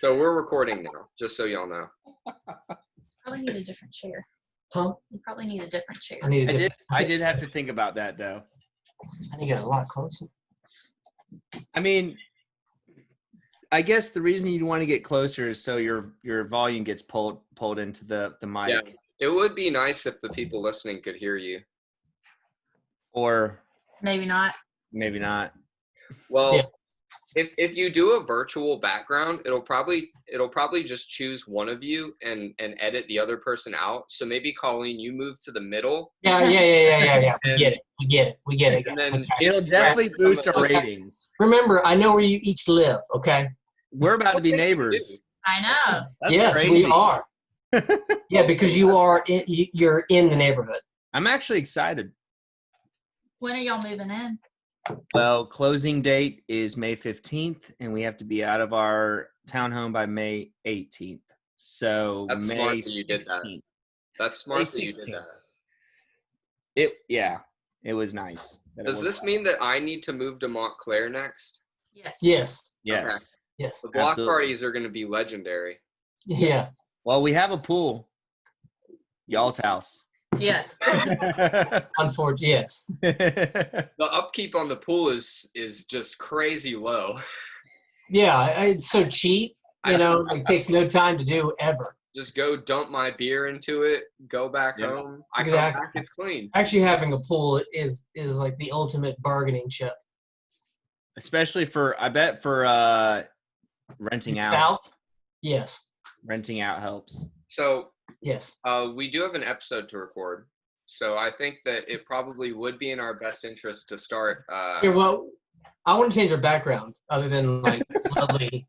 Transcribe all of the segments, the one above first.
So we're recording now, just so y'all know. Probably need a different chair. Huh? You probably need a different chair. I did have to think about that though. I think it's a lot closer. I mean, I guess the reason you want to get closer is so your volume gets pulled into the mic. Yeah, it would be nice if the people listening could hear you. Or Maybe not. maybe not. Well, Yeah. if you do a virtual background, it'll probably just choose one of you and edit the other person out. So maybe Colleen, you move to the middle. Yeah. We get it. And guys. then It'll definitely boost our Okay. ratings. Remember, I know where you each live. Okay. We're about to be neighbors. I know. That's yes, crazy. we are. Yeah, because you're in the neighborhood. I'm actually excited. When are y'all moving in? Well, closing date is May 15th, and we have to be out of our townhome by May 18th. So That's May smart that you did that. 16th. That's smart May that you did 16th. that. It was nice. Does this mean that I need to move to Montclair next? Yes. Yes. Yes. Yes. The block Absolutely. parties are going to be legendary. Yeah. Well, we have a pool. Y'all's house. Yes. Unfortunately, yes. The upkeep on the pool is just crazy low. Yeah, it's so cheap. You know, it takes no time to do ever. Just go dump my beer into it, go back Yeah. home. I Exactly. come back, it's clean. Actually, having a pool is like the ultimate bargaining chip. Especially for renting out. South, yes, Renting out helps. So yes. we do have an episode to record. So I think that it probably would be in our best interest to start. Here, well, I want to change our background other than like lovely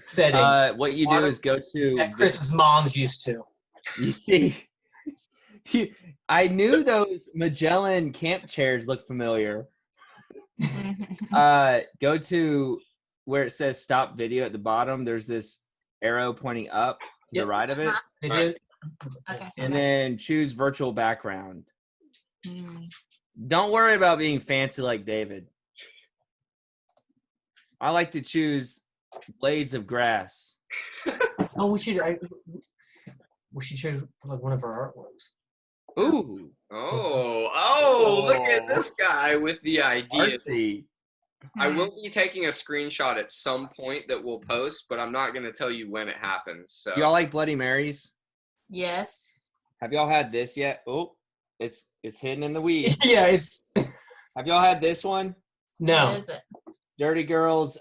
setting What you do is go to that Chris's mom's used to. You see, I knew those Magellan camp chairs looked familiar. Go to where it says stop video at the bottom. There's this arrow pointing up to Yep. the right of it. They did. Okay. And then choose virtual background. Mm. Don't worry about being fancy like David. I like to choose blades of grass. Oh, we should choose like one of our artworks. Ooh, Look at this guy with the idea. artsy. I will be taking a screenshot at some point that we'll post, but I'm not going to tell you when it happens. So Y'all like Bloody Marys? Yes. Have y'all had this yet? Oh, it's hidden in the weeds. Yeah, it's Have y'all had this one? no. What is it? Dirty Girls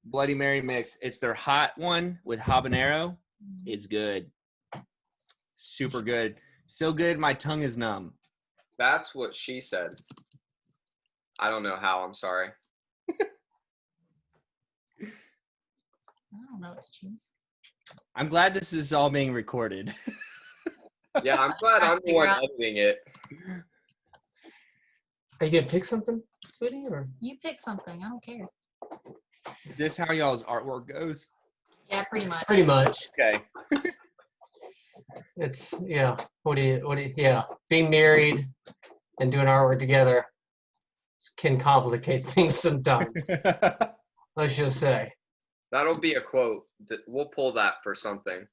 Bloody Mary mix. It's their hot one with habanero. It's good. Super good. So good my tongue is numb. that's what she said. I don't know how. I'm sorry. I don't know what to choose. I'm glad this is all being recorded. Yeah, I'm glad I'm the one Figure out. editing it. Are you gonna pick something, sweetie? Or You pick something. I don't care. Is this how y'all's artwork goes? Yeah, pretty much. pretty much. Okay. It's yeah. What do you yeah. Being married and doing artwork together can complicate things sometimes. Let's just say. That'll be a quote. We'll pull that for something.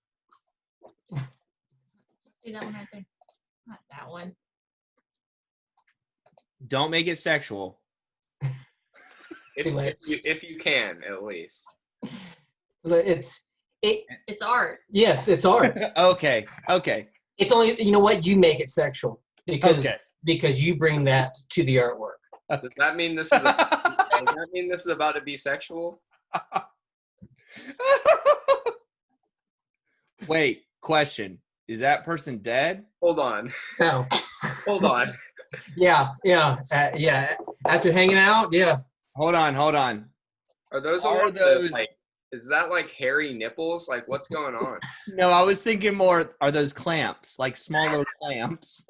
See that one right there? Not that one. Don't make it sexual. If you can, at least. It's It's art. yes, it's art. Okay. It's only you know what you make it sexual because Okay. because you bring that to the artwork. Does that mean this is about to be sexual? Wait, question. Is that person dead? Hold on. No. Hold on. Yeah. After hanging out, yeah. Hold on. Are those Are all those- like? Is that like hairy nipples? Like what's going on? No, I was thinking more, are those clamps, like smaller clamps?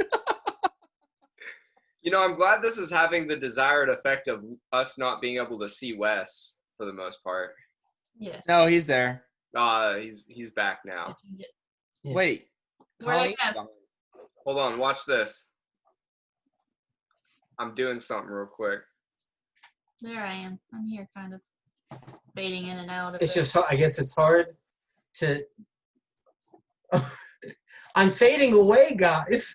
You know, I'm glad this is having the desired effect of us not being able to see Wes for the most part. Yes. No, he's there. He's back now. Change it. Yeah. Wait. Where'd I Colleen's go? gone. Hold on, watch this. I'm doing something real quick. There I am. I'm here, kind of. fading in and out. It's just, I guess it's hard to. I'm fading away, guys.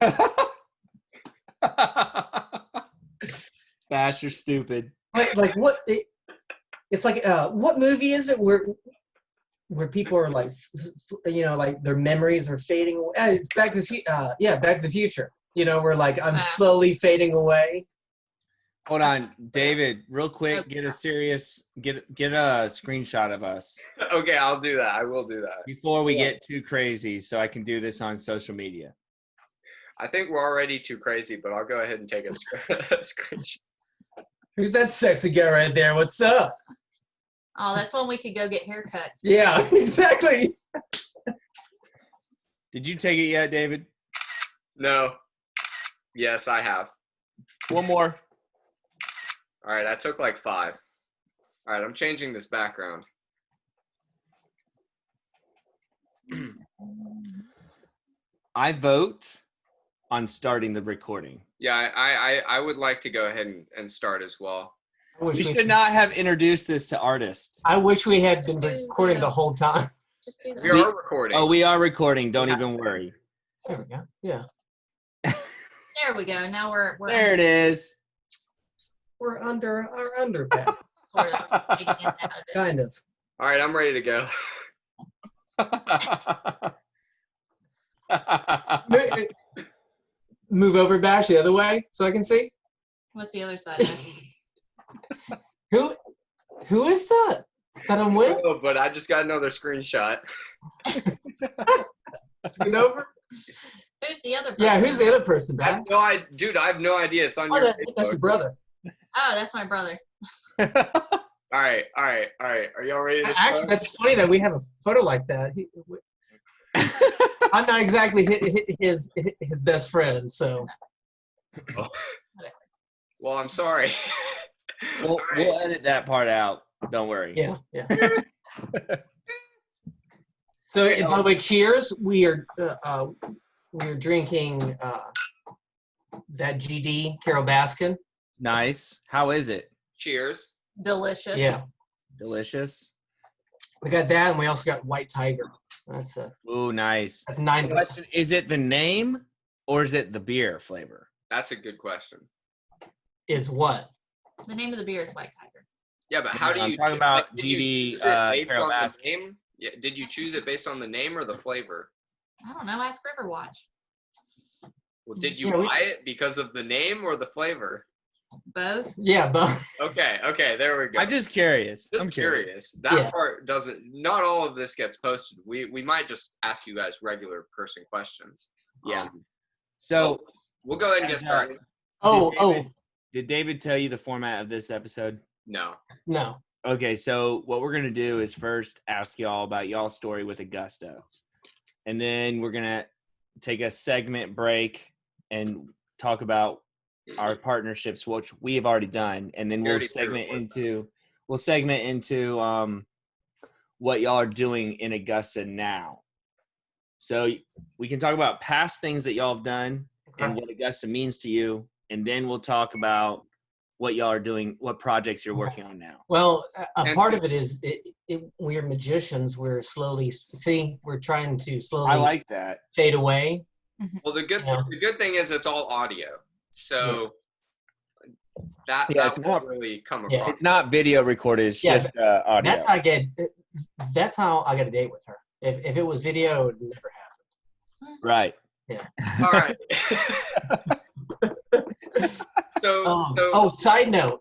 Bash, you're stupid. Like what? It's like what movie is it where people are like, like their memories are fading away? It's Back to the Back to the Future. Where like I'm slowly fading away. Hold on, David, real quick, get a screenshot of us. Okay, I'll do that. I will do that. Before we get too crazy, so I can do this on social media. I think we're already too crazy, but I'll go ahead and take a screenshot. Who's that sexy guy right there? What's up? Oh, that's when we could go get haircuts. Yeah, exactly. Did you take it yet, David? No. Yes, I have. One more. All right, I took like 5. All right, I'm changing this background. I vote on starting the recording. Yeah, I would like to go ahead and start as well. We should not have introduced this to artists. I wish we had been recording the whole time. We are recording. Oh, we are recording. Don't even worry. There we go. Yeah. There we go. Now we're There it is. We're under our underpass. sort of taking it out of it. Kind of. All right, I'm ready to go. Move over, Bash, the other way so I can see. What's the other side? Who is that? That I'm with? Oh, but I just got another screenshot. Let's get over. Who's the other person? Yeah, who's the other person, Bash? Dude, I have no idea. It's on Oh, your that's your Facebook. brother. Oh, that's my brother. All right. Are y'all ready to Actually, start? that's funny that we have a photo like that. I'm not exactly his best friend, so. Oh. Well, I'm sorry. We'll edit that part out. Don't worry. Yeah. So, and by the way, cheers. We're drinking that GD Carol Baskin. Nice. How is it? Cheers. Delicious. Yeah, Delicious. we got that, and we also got White Tiger. That's Ooh, nice. 9%. Question, is it the name or is it the beer flavor? That's a good question. Is what? The name of the beer is White Tiger. Yeah, but how do you? I'm talking about did you GD choose it based Carol on the Baskin. name? Yeah, did you choose it based on the name or the flavor? I don't know. Ask Riverwatch. Well, did you Yeah, we- buy it because of the name or the flavor? Both. Yeah, but Okay, there we go. I'm just curious. Just I'm curious. That Yeah. part doesn't. Not all of this gets posted. We might just ask you guys regular person questions. Yeah. So, We'll go ahead and get started. did David tell you the format of this episode? No. no. Okay, so what we're going to do is first ask y'all about y'all's story with Augusta. And then we're going to take a segment break and talk about our partnerships, which we have already done. And then we'll segment into what y'all are doing in Augusta now. So we can talk about past things that y'all have done and what Augusta means to you. And then we'll talk about what y'all are doing, what projects you're working on now. Well, a part of it is we're magicians. We're trying to slowly I like that. fade away. Well, the good thing is it's all audio, so that it's won't not really come Yeah. across. It's not video recorded. It's Yeah, just audio. That's how I got a date with her. If it was video, it would never happen. Right. All right. Side note.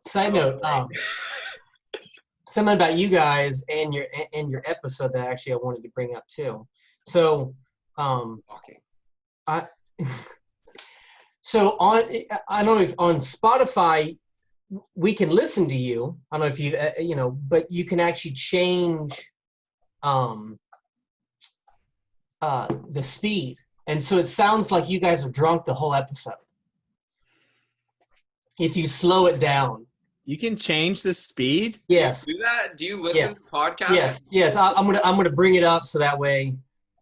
Something about you guys and your episode that actually I wanted to bring up too. So, I don't know if on Spotify we can listen to you. I don't know if you but you can actually change the speed, and so it sounds like you guys are drunk the whole episode. If you slow it down. You can change the speed? Yes. Do that? Do you listen to podcasts? Yes. I'm gonna bring it up so that way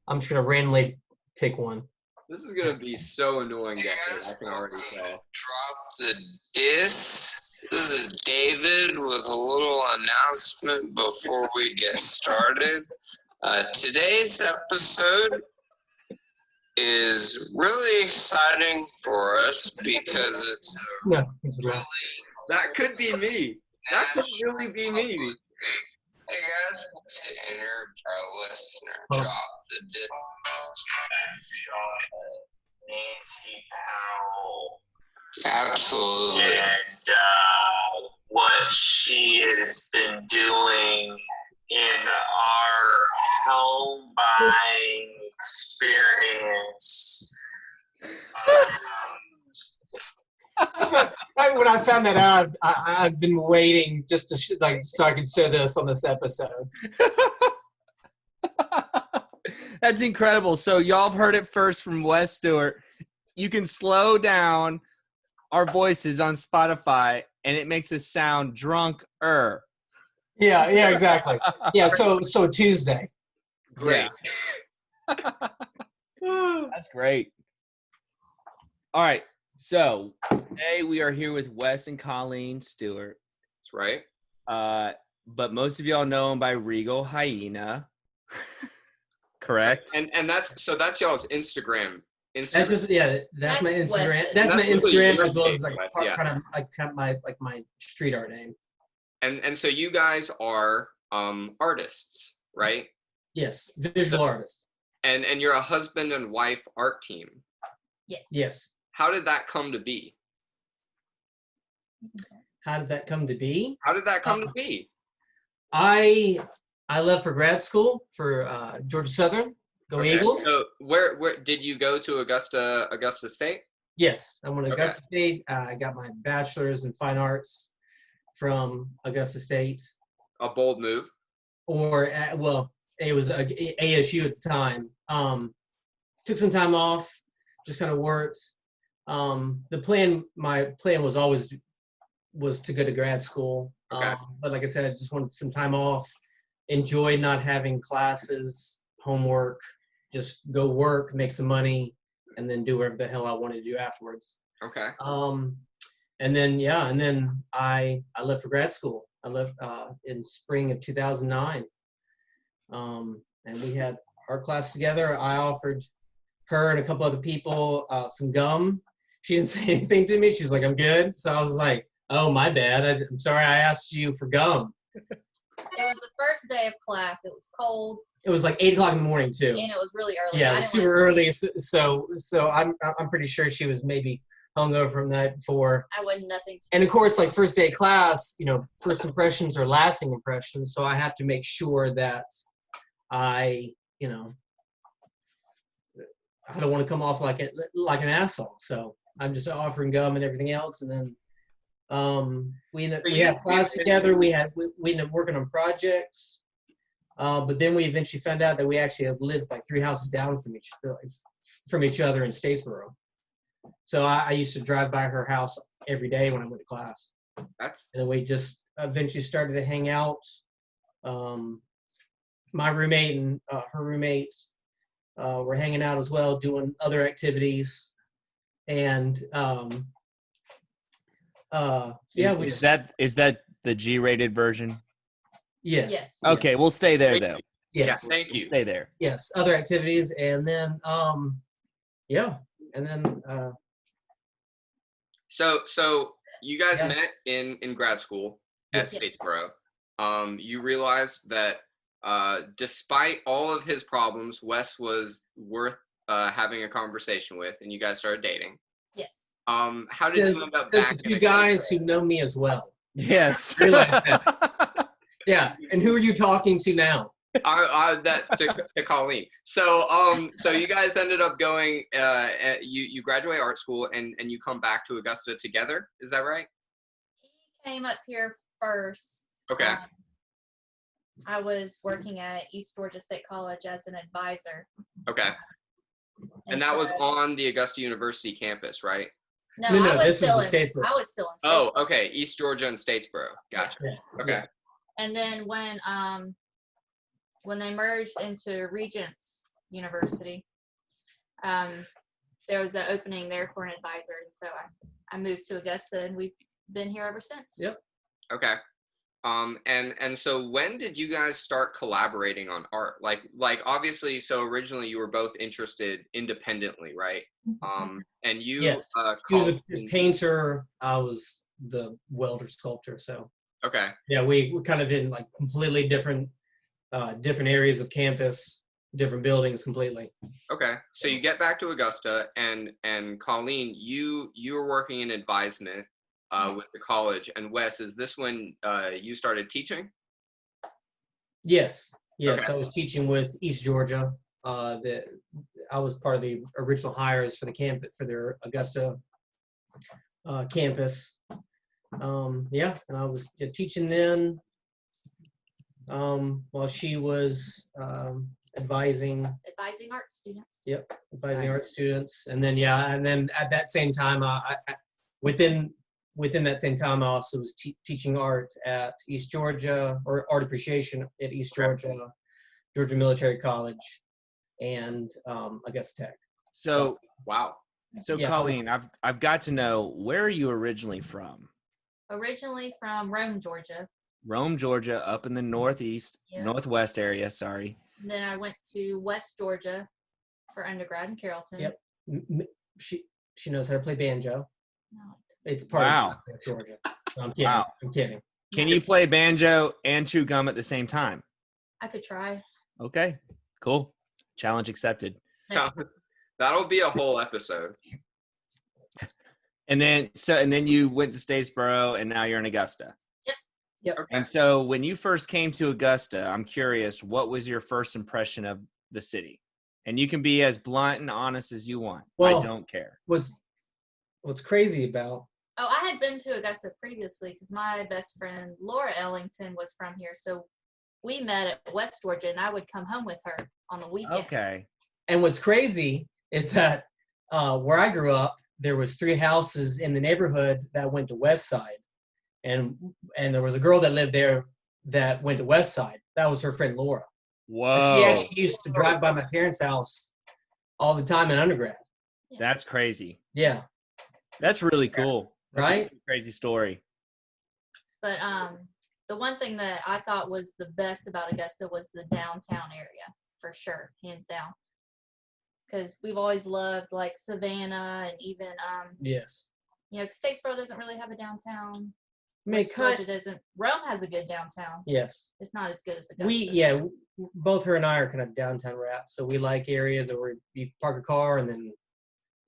I'm just gonna randomly pick one. This is gonna be so annoying, guys. I can already tell. Drop the dis. This is David with a little announcement before we get started. Today's episode is really exciting for us because it's No, it's not. That could be me. That could really be me. Hey guys, to enter our listener, Oh. DropTheDis. Nancy Powell. Absolutely. And what she has been doing in our home buying experience. When I found that out, I've been waiting just to so I could share this on this episode. That's incredible. So y'all have heard it first from Wes Stewart. You can slow down our voices on Spotify, and it makes us sound drunk-er. Yeah, exactly. Yeah, so Tuesday. Great. That's great. All right. So today we are here with Wes and Colleen Stewart. That's right. But most of y'all know him by Regal Hyena. Correct? And that's y'all's Instagram. That's just that's my That's Instagram. Wes's. That's my That's really Instagram your as well as name, like Wes, yeah. kind of my street art name. And so you guys are artists, right? Yes, visual artist. And you're a husband and wife art team. Yes. Yes. How did that come to be? How did that come to be? How did that come to be? I left for grad school for Georgia Southern. Go Okay. Eagles! So where did you go to Augusta State? Yes, I went to Okay. Augusta State. I got my bachelor's in fine arts from Augusta State, A bold move. or it was ASU at the time. Took some time off, just kind of worked. My plan was always to go to grad school. Okay. But like I said, I just wanted some time off, enjoy not having classes, homework, just go work, make some money, and then do whatever the hell I wanted to do afterwards. Okay. And then I left for grad school. I left in spring of 2009. And we had art class together. I offered her and a couple other people some gum. She didn't say anything to me. She's like, "I'm good." So I was like, "Oh, my bad. I'm sorry I asked you for gum." It was the first day of class. It was cold It was like 8 o'clock in the morning too. and it was really early. Yeah, I it was didn't super want- early. So I'm pretty sure she was maybe hungover from the night before. I wanted nothing to And of course, like first day of class, first impressions are lasting impressions. So I have to make sure that I don't want to come off like an asshole. So I'm just offering gum and everything else. And then we had class together. We ended up working on projects. But then we eventually found out that we actually had lived like 3 houses down from each other in Statesboro. So I used to drive by her house every day when I went to class. And then we just eventually started to hang out. My roommate and her roommate were hanging out as well, doing other activities. And Is that the G-rated version? Yes. Yes. Okay, we'll stay there though. Yes. Yeah, thank We'll you. stay there. Yes. Other activities, and then So you guys Yeah. met in grad school at Yeah. Statesboro. You realized that despite all of his problems, Wes was worth having a conversation with, and you guys started dating. Yes. How did you end up says back the in two a guys grade? who know me as well. Yes. Realize that. Yeah. And who are you talking to now? To Colleen. So you guys ended up going. You graduate art school and you come back to Augusta together. Is that right? He came up here first. Okay. I was working at East Georgia State College as an advisor. Okay. And that was so- on the Augusta University campus, right? No, No, I was this was still in in Statesboro. I was still in Oh, Statesboro. okay. East Georgia and Statesboro. Gotcha. Yeah. Okay. And then when they merged into Regents University, there was an opening there for an advisor, and so I moved to Augusta, and we've been here ever since. Yep. Okay. And so when did you guys start collaborating on art? Like obviously, so originally you were both interested independently, right? And you, Yes. He was a Colleen- painter. I was the welder sculptor. So Okay. yeah, we're kind of in like completely different areas of campus, different buildings completely. Okay. So you get back to Augusta, and Colleen, you were working in advisement with the college. And Wes, is this when you started teaching? Yes. Okay. I was teaching with East Georgia. I was part of the original hires for the campus for their Augusta campus. And I was teaching then while she was advising art students. Yep, advising art students, and then at that same time, within that same time, I also was teaching art at East Georgia, or art appreciation at East Georgia, Georgia Military College, and Augusta Tech. So Wow. So Yeah. Colleen, I've got to know, where are you originally from? Originally from Rome, Georgia. Rome, Georgia, up in the northwest area. Sorry. And then I went to West Georgia for undergrad in Carrollton. Yep. She knows how to play banjo. No, It's part Wow. of Georgia. No, I'm kidding. Wow. I'm kidding. Can you play banjo and chew gum at the same time? I could try. Okay, cool. Challenge accepted. Next time. That'll be a whole episode. And then you went to Statesboro, and now you're in Augusta. Yep. Okay. And so when you first came to Augusta, I'm curious, what was your first impression of the city? And you can be as blunt and honest as you want. Well, I don't care. What's crazy about Oh, I had been to Augusta previously because my best friend Laura Ellington was from here. So we met at West Georgia, and I would come home with her on the weekend. Okay. And what's crazy is that where I grew up, there was 3 houses in the neighborhood that went to West Side, and there was a girl that lived there that went to West Side. That was her friend Laura. Whoa. She actually used to drive by my parents' house all the time in undergrad. That's crazy. Yeah, That's really cool. That's Right? a crazy story. But the one thing that I thought was the best about Augusta was the downtown area, for sure, hands down. Because we've always loved like Savannah and even yes. Statesboro doesn't really have a downtown. I mean, West Georgia doesn't. Rome has a good downtown. yes. It's not as good as Augusta. Both her and I are kind of downtown rats, so we like areas where you park a car and then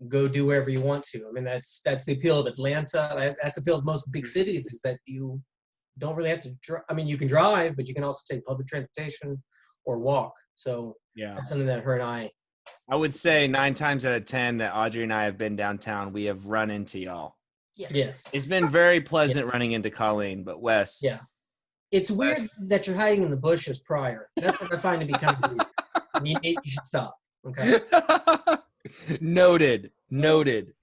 go do wherever you want to. I mean, that's the appeal of Atlanta. That's the appeal of most big cities, is that you don't really have to drive. I mean, you can drive, but you can also take public transportation or walk. So Yeah. that's something that her and I. I would say 9 times out of 10 that Audrey and I have been downtown, we have run into y'all. Yes. It's been very pleasant running into Colleen, but Wes. Yeah. It's weird Wes. that you're hiding in the bushes prior. That's what I find to be kind of weird. You should stop. Okay. Noted.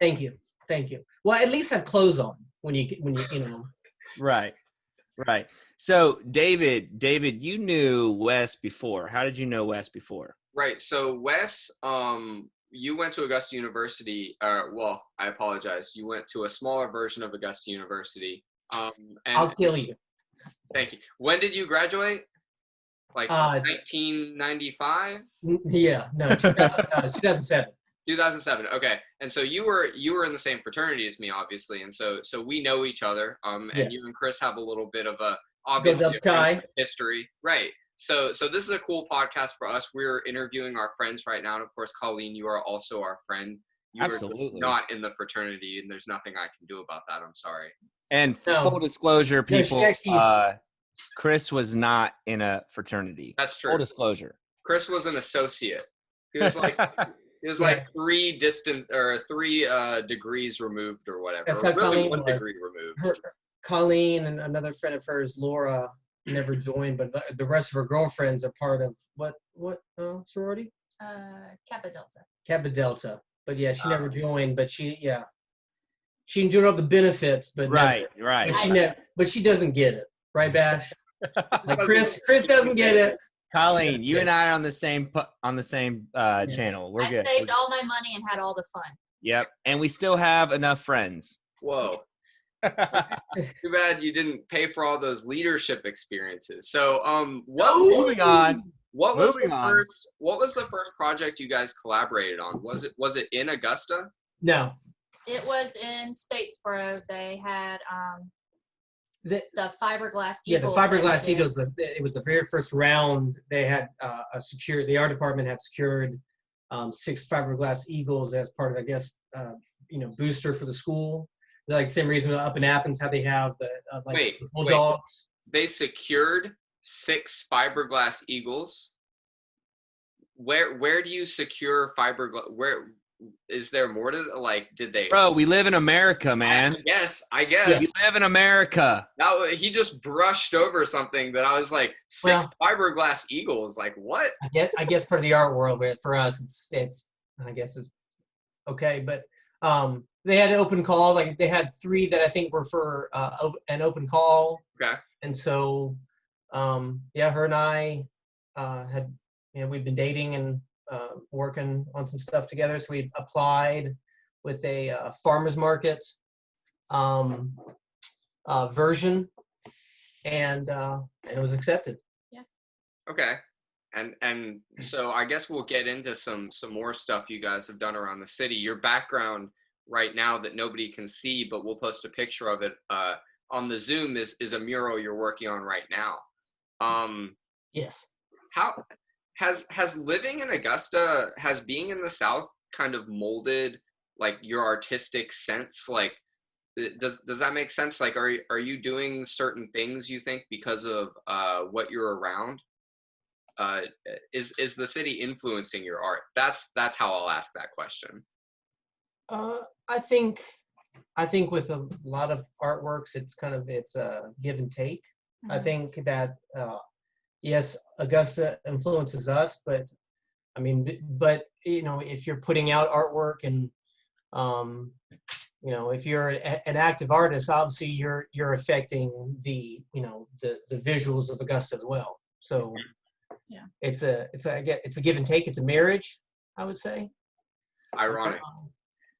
Thank you. Well, at least have clothes on when you. Right. So David, you knew Wes before. How did you know Wes before? Right. So Wes, you went to Augusta University. Well, I apologize. You went to a smaller version of Augusta University. And I'll kill you. Thank you. When did you graduate? Like 1995? Yeah. No. 2007. 2007. Okay. And so you were in the same fraternity as me, obviously, and so we know each other. And Yes. you and Chris have a little bit of a obviously a history, right? So this is a cool podcast for us. We're interviewing our friends right now, and of course, Colleen, you are also our friend. You Absolutely. are not in the fraternity, and there's nothing I can do about that. I'm sorry. And No. full disclosure, No, she people, actually Chris was not in a fraternity. That's true. Full disclosure. Chris was an associate. He was like like 3 degrees removed or whatever. That's or how really Colleen 1 was. degree removed. Colleen and another friend of hers, Laura, never joined, but the rest of her girlfriends are part of what sorority? Kappa Delta. Kappa Delta. But yeah, she never joined, but she enjoyed all the benefits, but Right. but she doesn't get it, right, Bash? Like Chris doesn't get it. Colleen, you and I are on the same channel. We're I good. saved all my money and had all the fun. Yep. And we still have enough friends. Whoa. Too bad you didn't pay for all those leadership experiences. So, Moving on. what was Moving the on. first project you guys collaborated on? Was it in Augusta? No. It was in Statesboro. They had The, the fiberglass yeah, the eagles. that we fiberglass did. eagles. It was the very first round. They had the art department had secured 6 fiberglass eagles as part of, I guess, booster for the school. Like same reason up in Athens how they have the Wait. bulldogs. They secured 6 fiberglass eagles. Where do you secure fiberglass? Where is there more to like? Did they? Bro, we live in America, man. I guess. We live in America. Now he just brushed over something that I was like, 6 fiberglass eagles. Like what? I guess part of the art world, but for us, it's I guess it's okay. But they had an open call. Like they had 3 that I think were for an open call. Okay. And so, her and I we've been dating and working on some stuff together. So we applied with a farmer's market version, and it was accepted. Yeah. Okay. And so I guess we'll get into some more stuff you guys have done around the city. Your background right now that nobody can see, but we'll post a picture of it on the Zoom is a mural you're working on right now. Yes. How has living in Augusta, has being in the South kind of molded like your artistic sense? Like, does that make sense? Like, are you doing certain things you think because of what you're around? Is the city influencing your art? That's how I'll ask that question. I think with a lot of artworks, it's a give and take. Mm-hmm. I think that yes, Augusta influences us, but I mean, if you're putting out artwork and if you're an active artist, obviously you're affecting the visuals of Augusta as well. So yeah, it's a give and take. It's a marriage, I would say. Ironic.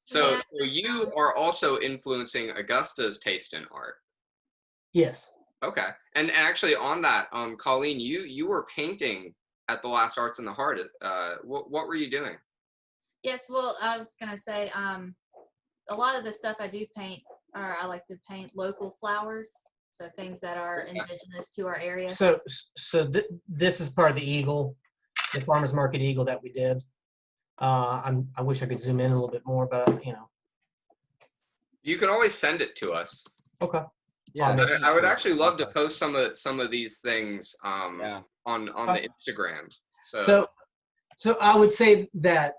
So you are also influencing Augusta's taste in art. Yes. Okay. And actually on that, Colleen, you were painting at the last Arts in the Heart. What were you doing? Yes, well, I was gonna say, a lot of the stuff I do paint, or I like to paint local flowers, so things that are indigenous to our area. So this is part of the eagle, the farmers market eagle that we did. I wish I could zoom in a little bit more, but You can always send it to us. Okay. Yeah, I would actually love to post some of these things on the Instagram. So I would say that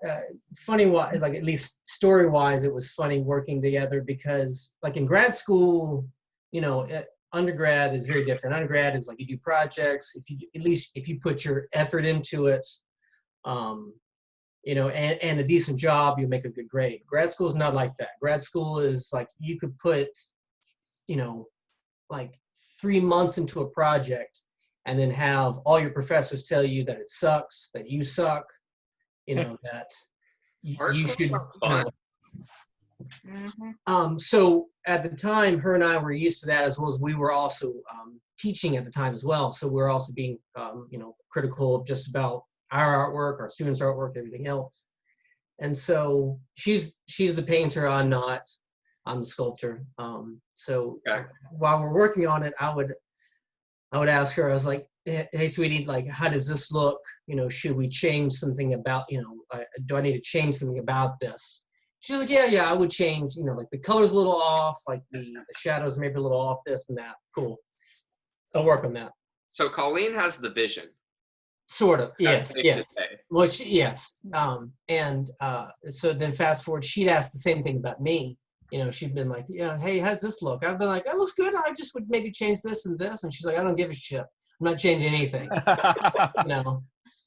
funny, like at least story wise, it was funny working together because like in grad school, undergrad is very different. Undergrad is like you do projects. If you put your effort into it, and a decent job, you'll make a good grade. Grad school is not like that. Grad school is like you could put, like 3 months into a project and then have all your professors tell you that it sucks, that you suck, that you should. Mm-hmm. So at the time, her and I were used to that, as well as we were also teaching at the time as well. So we're also being, critical of just about our artwork, our students' artwork, everything else. And so she's the painter, I'm not. I'm the sculptor. So while we're working on it, I would ask her. I was like, "Hey, sweetie, like, how does this look? Should we change something about? Do I need to change something about this?" She's like, "Yeah, I would change. Like the color's a little off, like the shadows maybe a little off, this and that. Cool. I'll work on that." So Colleen has the vision. Sort of, yes. To say. Well, yes. So then fast forward, she'd asked the same thing about me. She'd been like, "Yeah, hey, how's this look?" I've been like, "That looks good. I just would maybe change this and this." And she's like, "I don't give a shit. I'm not changing anything."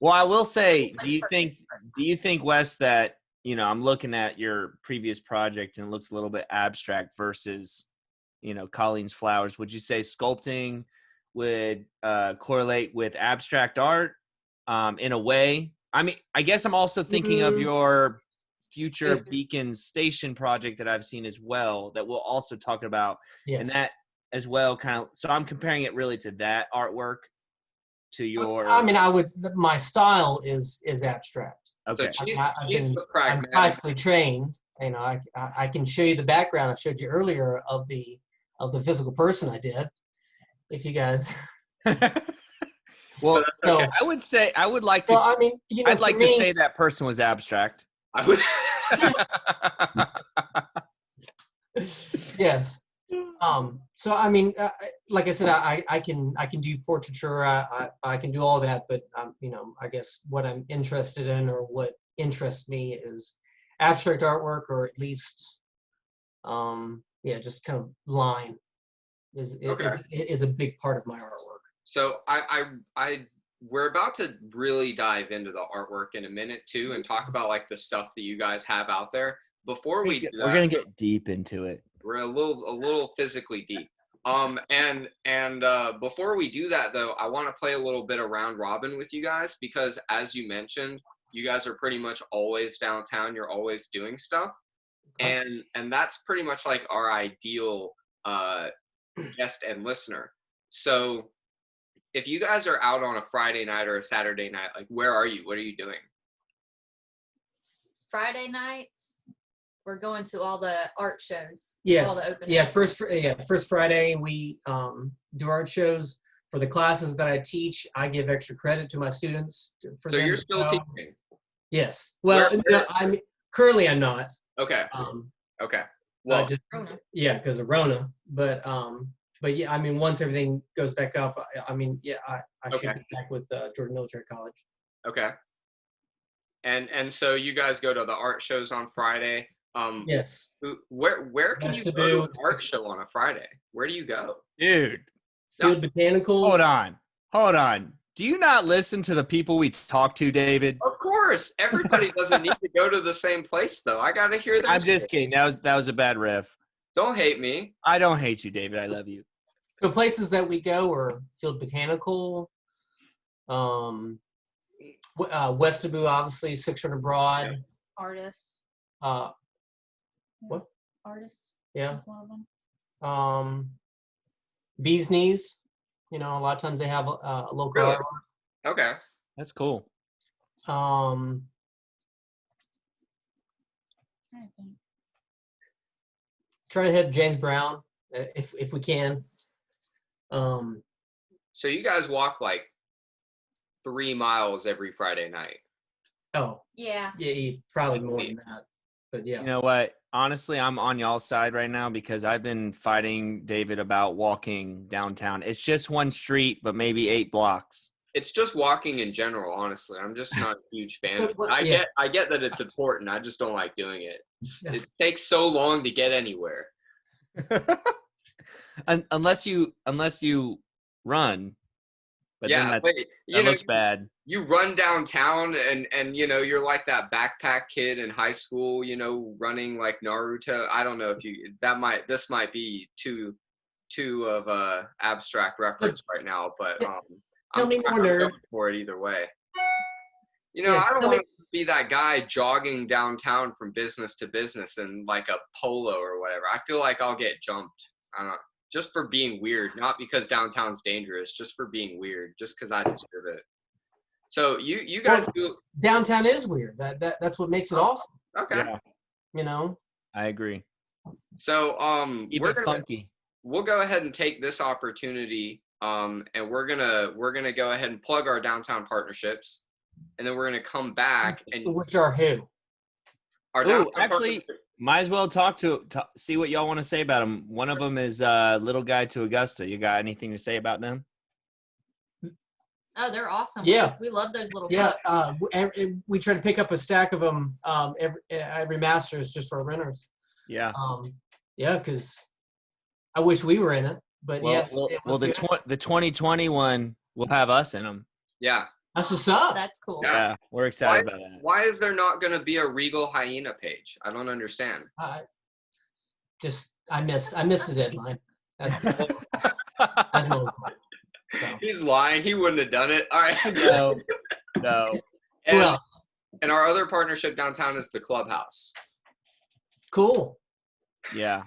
Well, I will say, do you think, Wes, that, I'm looking at your previous project and it looks a little bit abstract versus, Colleen's flowers. Would you say sculpting would correlate with abstract art in a way? I mean, I guess I'm also thinking of your future Beacons Station project that I've seen as well that we'll also talk about. Yes. And that as well kind of, so I'm comparing it really to that artwork to your. I mean, my style is abstract. Okay. So I'm classically trained. You know, I can show you the background I showed you earlier of the physical person I did. If you guys. Well, okay. I would say I would like to. Well, I mean, you know, I'd like to say that person was abstract. I would. Yes. So I mean, like I said, I can do portraiture. I can do all that, but you know, I guess what I'm interested in or what interests me is abstract artwork, or at least, just kind of line is a big part of my artwork. So we're about to really dive into the artwork in a minute too, and talk about like the stuff that you guys have out there. Before we do that, we're gonna get deep into it. We're a little physically deep. And before we do that though, I want to play a little bit of round robin with you guys, because as you mentioned, you guys are pretty much always downtown. You're always doing stuff, and that's pretty much like our ideal guest and listener. So if you guys are out on a Friday night or a Saturday night, like where are you? What are you doing? Friday nights, we're going to all the art shows. Yes. All the open First Friday we do art shows. For the classes that I teach, I give extra credit to my students. So you're still teaching? Yes. Well, where? I'm currently I'm not. Okay. Okay. Well, because of Rona. But yeah, I mean, once everything goes back up, I should be back with Jordan Military College. Okay. And so you guys go to the art shows on Friday. Yes. Where can you go to an art show on a Friday? Where do you go? Dude. Field Botanicals. Hold on. Do you not listen to the people we talk to, David? Of course. Everybody doesn't need to go to the same place, though. I got to hear that. I'm just kidding. That was a bad riff. Don't hate me. I don't hate you, David. I love you. The places that we go are Field Botanical, Westabu, obviously, 600 Broad. Artists. What? Artists. Yeah. That's one of them. Bee's Knees. You know, a lot of times they have a local Really? art. Okay. That's cool. I think. Try to hit James Brown if we can. So you guys walk like 3 miles every Friday night. Oh. Yeah. Yeah, probably more than that. But yeah. You know what? Honestly, I'm on y'all's side right now because I've been fighting David about walking downtown. It's just one street, but maybe 8 blocks. It's just walking in general, honestly. I'm just not a huge fan. I get that it's important. I just don't like doing it. It takes so long to get anywhere. unless you run. But yeah, then that looks bad. You run downtown and you know, you're like that backpack kid in high school, you know, running like Naruto. I don't know if this might be too of a abstract reference right now, but I'm going for it either way. You know, I don't want to be that guy jogging downtown from business to business in like a polo or whatever. I feel like I'll get jumped. I don't know. Just for being weird, not because downtown's dangerous, just for being weird, just because I deserve it. So you guys do. Downtown is weird. That's what makes it awesome. Okay. Yeah. You know. I agree. So funky. We'll go ahead and take this opportunity, and we're gonna go ahead and plug our downtown partnerships, and then we're gonna come back and. Which are who? Our downtown actually. Might as well talk to see what y'all want to say about them. One of them is Little Guide to Augusta. You got anything to say about them? Oh, they're awesome. Yeah. We love those little books. We try to pick up a stack of them every Masters just for our renters. Yeah. Because I wish we were in it. But the 2020 one will have us in them. Yeah. That's what's up. That's cool. Yeah, we're excited about that. Why is there not going to be a Regal Hyena page? I don't understand. I missed the deadline. That's no point. So. He's lying. He wouldn't have done it. All right. No. Who else? And our other partnership downtown is the Clubhouse. Cool. Yeah.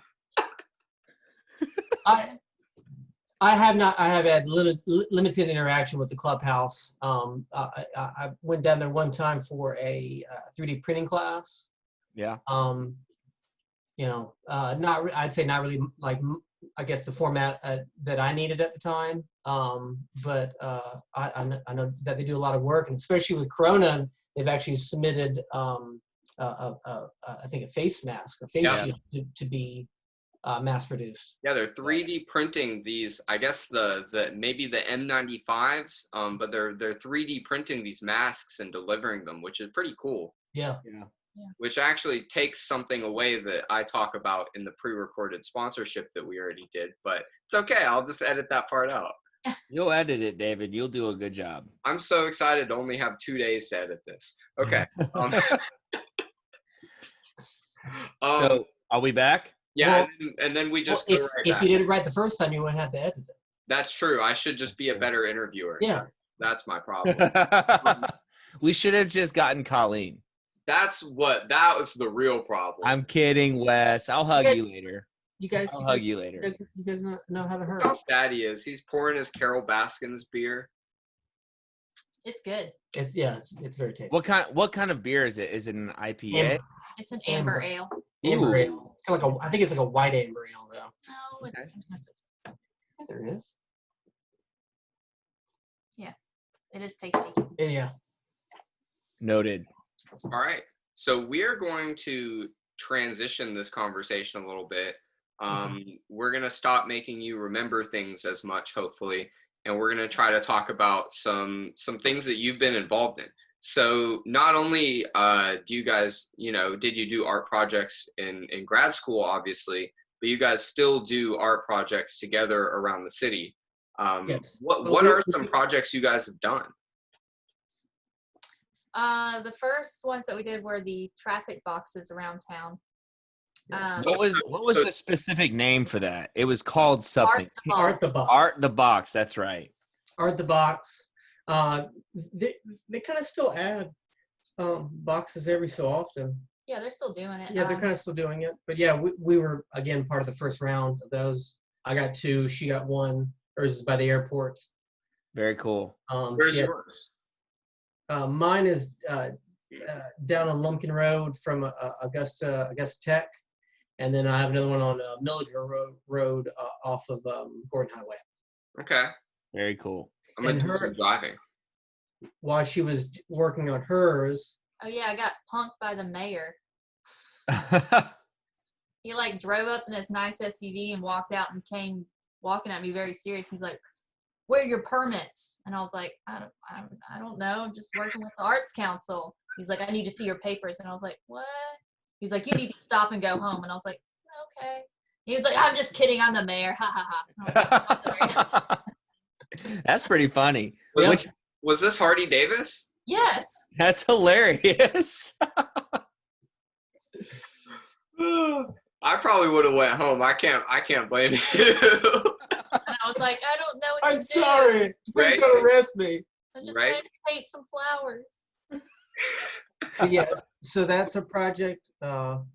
I have had limited interaction with the Clubhouse. I went down there one time for a 3D printing class. Yeah. I'd say not really like, I guess the format that I needed at the time. But I know that they do a lot of work, and especially with Corona, they've actually submitted I think a face mask or face shield to be mass produced. Yeah, they're 3D printing these. I guess maybe the N95s, but they're 3D printing these masks and delivering them, which is pretty cool. Yeah. Which actually takes something away that I talk about in the pre-recorded sponsorship that we already did, but it's okay. I'll just edit that part out. You'll edit it, David. You'll do a good job. I'm so excited to only have 2 days to edit this. Okay. So, are we back? Yeah, and then we just go right back. If you did it right the first time, you wouldn't have to edit it. That's true. I should just be a better interviewer. Yeah. That's my problem. We should have just gotten Colleen. That was the real problem. I'm kidding, Wes. I'll hug you later. I'll hug you later. You guys know how to hurt. How sad he is. He's pouring his Carol Baskin's beer. It's good. It's very tasty. What kind of beer is it? Is it an IPA? It's an amber ale. Amber ale. It's kind of like I think it's like a white amber ale though. No, it's there's no substance. Yeah, there is. Yeah, it is tasty. Yeah. Noted. All right. So we are going to transition this conversation a little bit. We're going to stop making you remember things as much, hopefully, and we're going to try to talk about some things that you've been involved in. So not only do you guys, did you do art projects in grad school, obviously, but you guys still do art projects together around the city. Yes. What are some projects you guys have done? The first ones that we did were the traffic boxes around town. What was the specific name for that? It was called something. Art the Box. Art the Box. That's right. Art the Box. They kind of still add boxes every so often. Yeah, they're still doing it. Yeah, they're kind of still doing it. But yeah, we were again part of the first round of those. I got 2. She got 1. Hers is by the airport. Very cool. Where's yours? Mine is down on Lumpkin Road from Augusta Tech, and then I have another one on Milledgeville Road off of Gordon Highway. Okay. Very cool. I'm going to do driving. While she was working on hers. Oh yeah, I got punked by the mayor. He like drove up in his nice SUV and walked out and came walking at me very serious. He's like, "Where are your permits?" And I was like, I don't know. I'm just working with the Arts Council. He's like, "I need to see your papers." And I was like, "What?" He's like, "You need to stop and go home." And I was like, "Okay." He was like, "I'm just kidding. I'm the mayor." Ha ha ha. And I was like, "That's very nice." That's pretty funny. Was this Hardy Davis? Yes. That's hilarious. I probably would have went home. I can't blame you. And I was like, "I don't know what I'm to do. sorry. Please don't arrest me. I'm just going to paint some flowers." So yes, so that's a project. Well.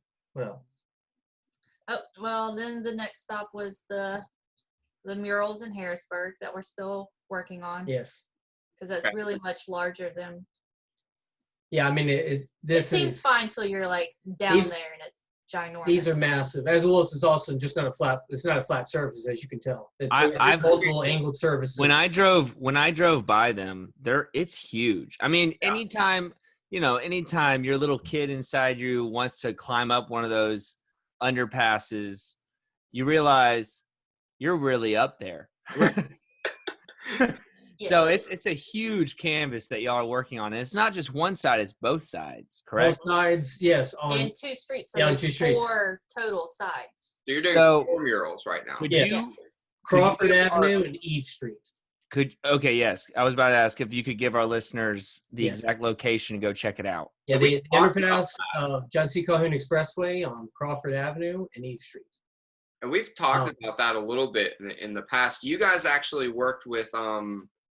Oh, well, then the next stop was the murals in Harrisburg that we're still working on. Yes. Because that's really much larger than. Yeah, I mean it seems fine till you're like down there and it's ginormous. These are massive, as well as it's also just not a flat. It's not a flat surface, as you can tell. I've multiple angled surfaces. When I drove by them, it's huge. I mean, anytime your little kid inside you wants to climb up one of those underpasses, you realize you're really up there. Yes. So it's a huge canvas that y'all are working on. And it's not just one side, it's both sides, correct? Both sides, yes. And 2 streets. So there's 4 total sides. So you're doing 4 murals right now. Crawford Avenue and Eve Street. Yes. I was about to ask if you could give our listeners the exact location and go check it out. Yeah, the underpass John C. Calhoun Expressway on Crawford Avenue and Eve Street. And we've talked about that a little bit in the past. You guys actually worked with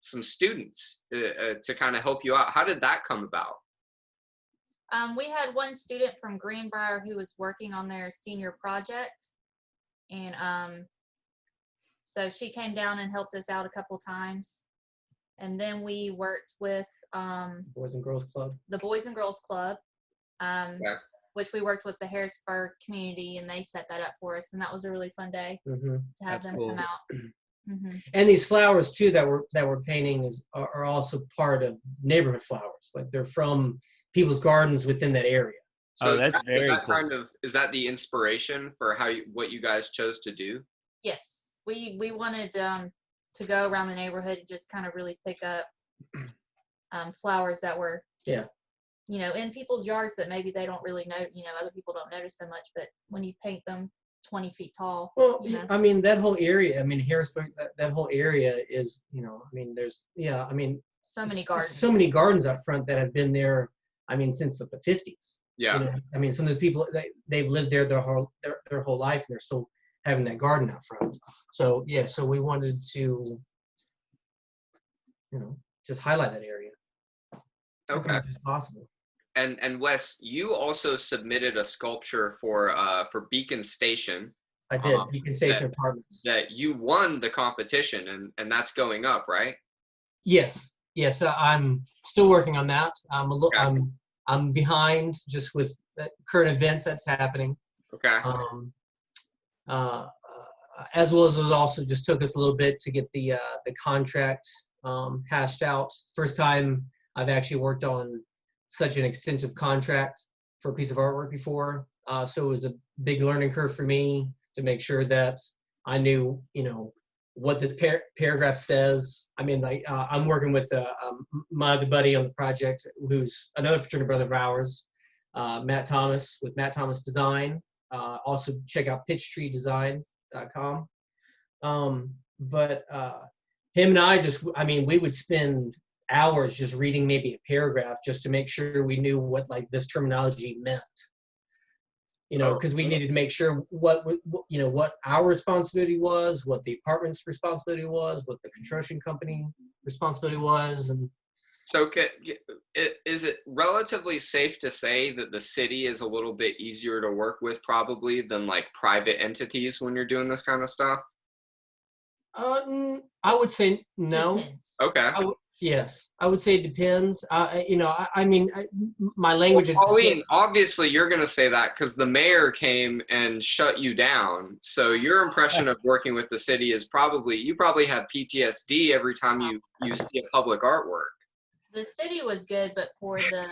some students to kind of help you out. How did that come about? We had one student from Greenbrier who was working on their senior project, and so she came down and helped us out a couple times. And then we worked with Boys and Girls Club. the Boys and Girls Club, Yeah. which we worked with the Harrisburg community, and they set that up for us, and that was a really fun day Mm-hmm. to have That's them cool. come out. Mm-hmm. And these flowers too that we're painting are also part of neighborhood flowers. Like they're from people's gardens within that area. So Oh, that's very that cool. kind of, is that the inspiration for what you guys chose to do? Yes, we wanted to go around the neighborhood and just kind of really pick up flowers that were in people's yards that maybe they don't really know, other people don't notice so much, but when you paint them 20 feet tall. Well, I mean, that whole area, I mean, Harrisburg, that whole area is, there's, So many gardens. So many gardens out front that have been there, since the 50s. Yeah. Some of those people, they've lived there their whole life, and they're still having that garden out front. So, so we wanted to, just highlight that area. As Okay. much as possible. And Wes, you also submitted a sculpture for Beacon Station. I did, Beacon Station Apartments. That you won the competition, and that's going up, right? Yes. I'm still working on that. I'm behind just with the current events that's happening. Okay. As well as it also just took us a little bit to get the contract hashed out. First time I've actually worked on such an extensive contract for a piece of artwork before. So it was a big learning curve for me to make sure that I knew, what this paragraph says. I'm working with my other buddy on the project, who's another fraternity brother of ours, Matt Thomas, with Matt Thomas Design. Also check out pitchtreedesign.com. But him and I we would spend hours just reading maybe a paragraph just to make sure we knew what this terminology meant. Because we needed to make sure what our responsibility was, what the apartment's responsibility was, what the construction company responsibility was. And so is it relatively safe to say that the city is a little bit easier to work with probably than private entities when you're doing this kind of stuff? I would say no. Depends. Okay. Yes, I would say it depends. My language. Well, Colleen, obviously you're going to say that because the mayor came and shut you down. So your impression of working with the city is you probably have PTSD every time you see a public artwork. The city was good, but for the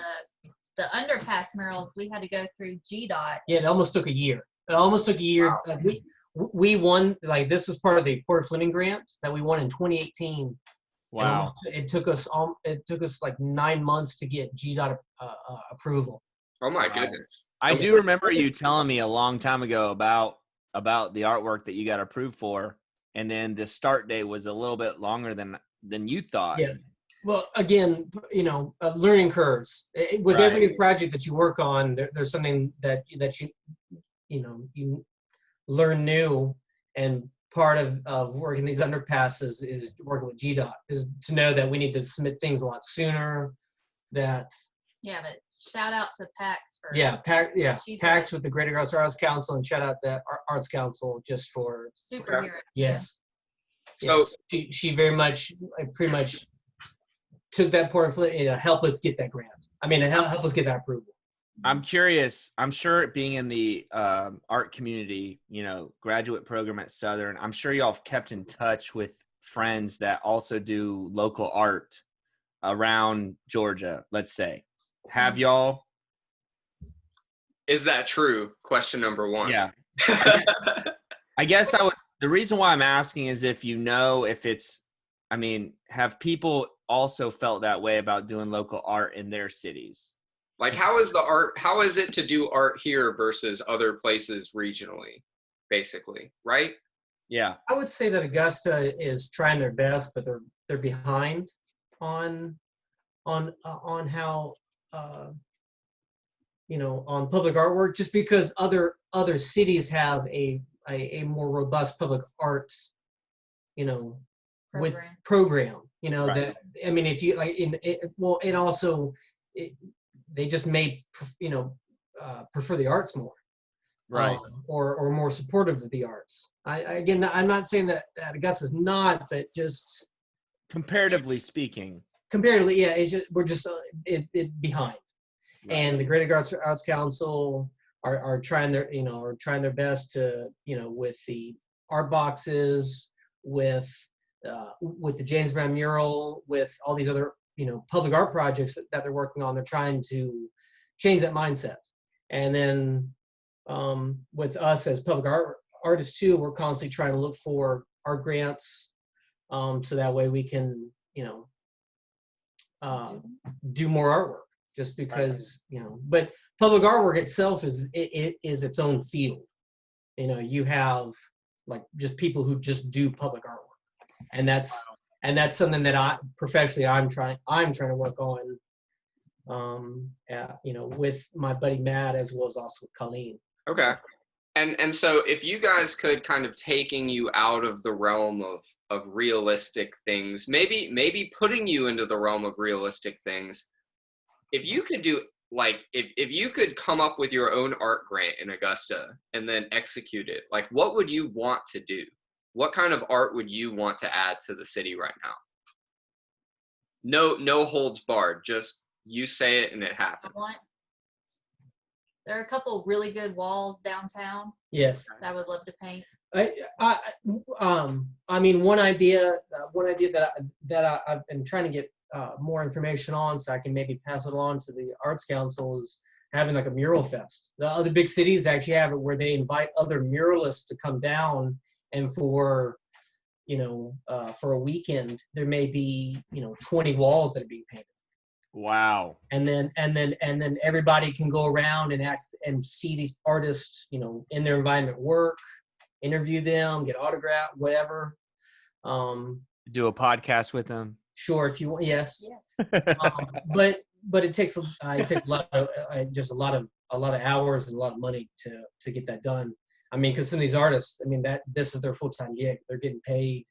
underpass murals, we had to go through GDOT. Yeah, it almost took a year. Wow. We won. This was part of the Port Fleming grant that we won in 2018. Wow. It took us 9 months to get GDOT approval. Oh my goodness. I do remember you telling me a long time ago about the artwork that you got approved for, and then the start date was a little bit longer than you thought. Yeah. Well, again, learning curves. With every new project that you work on, there's something that you learn new, and part of working these underpasses is working with GDOT, is to know that we need to submit things a lot sooner. But shout out to PAX for PAX with the Greater Augusta Arts Council, and shout out the Arts Council just for superheroes. Yes. So she very much, pretty much took that part of help us get that grant. Help us get that approval. I'm curious. I'm sure being in the art community, graduate program at Southern, I'm sure y'all have kept in touch with friends that also do local art around Georgia, let's say. Have y'all? Is that true? Question number one. Yeah. I guess the reason why I'm asking is if it's, have people also felt that way about doing local art in their cities? How is it to do art here versus other places regionally, basically, right? Yeah. I would say that Augusta is trying their best, but they're behind on how on public artwork, just because other cities have a more robust public arts with program. Right. That if you and also they just may prefer the arts more, Right. or more supportive of the arts. Again, I'm not saying that Augusta's not, but just Comparatively speaking. comparatively, yeah, it's just, we're just it behind. Right. And the Greater Arts Council are trying their best to, with the art boxes, with the James Brown mural, with all these other public art projects that they're working on. They're trying to change that mindset. And then with us as public artists too, we're constantly trying to look for art grants, so that way we can do more artwork. Just because but public artwork itself is its own field. You have like just people who just do public artwork, and that's something that I'm trying to work on, with my buddy Matt, as well as also with Colleen. Okay. And so if you guys could, kind of taking you out of the realm of realistic things, maybe putting you into the realm of realistic things, if you could do, like, if you could come up with your own art grant in Augusta and then execute it, like, what would you want to do? What kind of art would you want to add to the city right now? No holds barred. Just you say it and it happens. There are a couple really good walls downtown Yes. that I would love to paint. I mean, one idea that I've been trying to get more information on, so I can maybe pass it on to the Arts Council, is having like a mural fest. The other big cities actually have it, where they invite other muralists to come down, and for a weekend there may be 20 walls that are being painted. Wow. And then everybody can go around and act and see these artists, in their environment work, interview them, get autographed, whatever. Do a podcast with them. Sure, if you want. Yes. But it takes a lot of just a lot of hours and a lot of money to get that done. I mean, because some of these artists, I mean, that this is their full-time gig. They're getting paid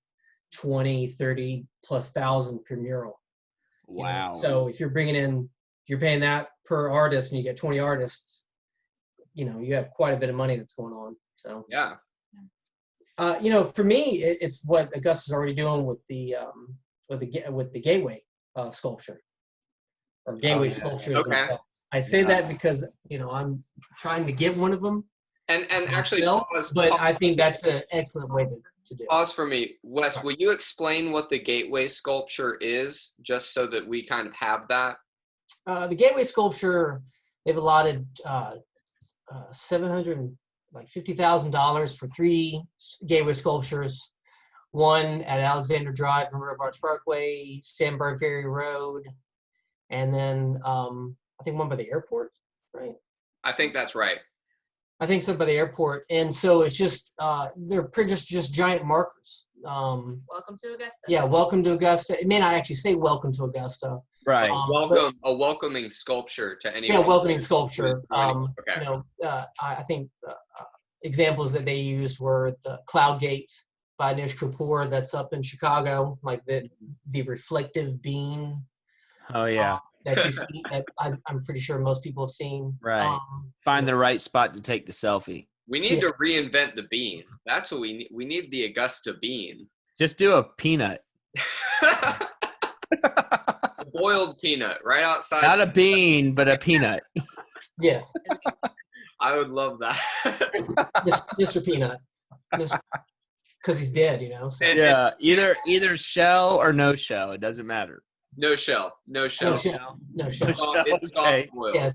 $20,000-30,000+ per mural. Wow. So if you're paying that per artist, and you get 20 artists, you have quite a bit of money that's going on. So Yeah. For me, it's what Augusta's already doing with the gateway sculpture, or gateway sculptures themselves. I say that because I'm trying to get one of them. And actually, myself, but I think that's an excellent way to do it. Pause for me. Wes, will you explain what the gateway sculpture is, just so that we kind of have that? The gateway sculpture, they've allotted $750,000 for 3 gateway sculptures. One at Alexander Drive and River Arch Parkway, Sandburg Ferry Road, and then I think one by the airport, right? I think that's right. I think so, by the airport. And so it's just they're just giant markers. Welcome to Augusta. Yeah, welcome to Augusta. It may not actually say welcome to Augusta. Right. A welcoming sculpture to anyone. Yeah, welcoming sculpture. Okay. I think examples that they used were the Cloud Gate by Nish Kapoor, that's up in Chicago, like the reflective beam. Oh yeah. That you see, that I'm pretty sure most people have seen. Right. Find the right spot to take the selfie. We need to reinvent the bean. That's what we need. We need the Augusta bean. Just do a peanut. A boiled peanut right outside. Not a bean, but a peanut. Yes. I would love that. Mr. Peanut. Because he's dead, So. Yeah. Either shell or no shell. It doesn't matter. No shell. No shell. No shell. It's Okay. soft boiled. Yeah.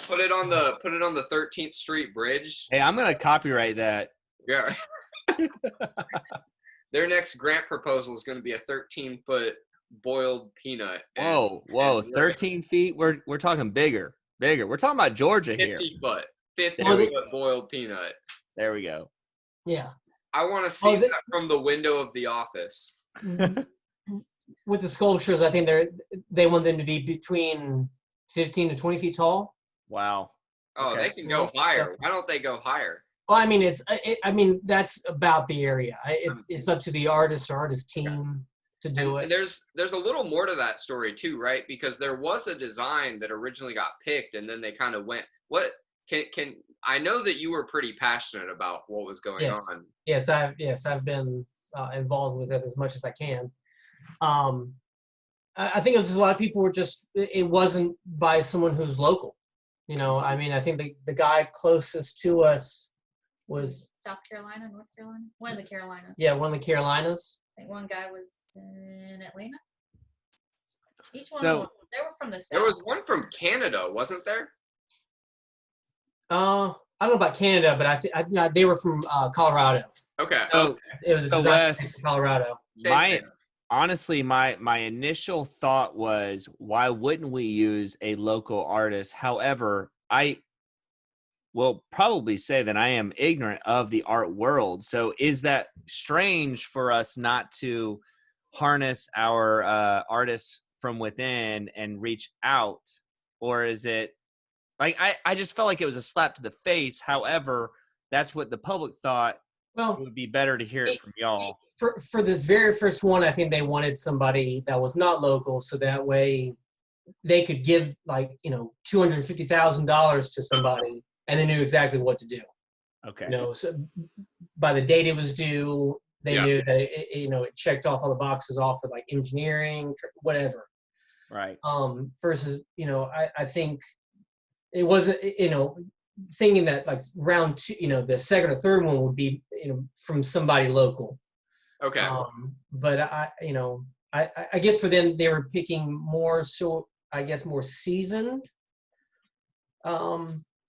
Put it on the 13th Street Bridge. Hey, I'm gonna copyright that. Yeah. Their next grant proposal is going to be a 13-foot boiled peanut. Whoa, 13 feet. We're talking bigger. We're talking about Georgia here. 50 foot boiled peanut. There we go. Yeah. I want to see that from the window of the office. With the sculptures, I think they want them to be between 15 to 20 feet tall. Wow. Oh, Okay. They can go higher. Why don't they go higher? Well, I mean, that's about the area. It's up to the artist or artist team to do And it. there's a little more to that story too, right? Because there was a design that originally got picked, and then they kind of went. What can I know that you were pretty passionate about what was going Yes. on? Yes, I've been involved with it as much as I can. I think it was just a lot of people were just, it wasn't by someone who's local. You know, I mean, I think the guy closest to us was, South Carolina, North Carolina, one of the Carolinas. yeah, one of the Carolinas. I think one guy was in Atlanta. Each one So- of them, they were from the south. There was one from Canada, wasn't there? I don't know about Canada, but I think they were from Colorado. Okay. So, It was a So, design Wes, from Colorado. Same my thing. honestly, my initial thought was, why wouldn't we use a local artist? However, I will probably say that I am ignorant of the art world. So is that strange for us not to harness our artists from within and reach out? Or is it like, I just felt like it was a slap to the face. However, that's what the public thought. It Well, would be better to hear it from y'all. for this very first one, I think they wanted somebody that was not local, so that way they could give $250,000 to somebody, and they knew exactly what to do. Okay. You know, so by the date it was due, they Yeah. knew that it checked off all the boxes off for like engineering, whatever. Right. Versus, I think it wasn't, thinking that like round two, the second or third one would be, from somebody local. Okay. But I guess for them, they were picking more, so I guess more seasoned.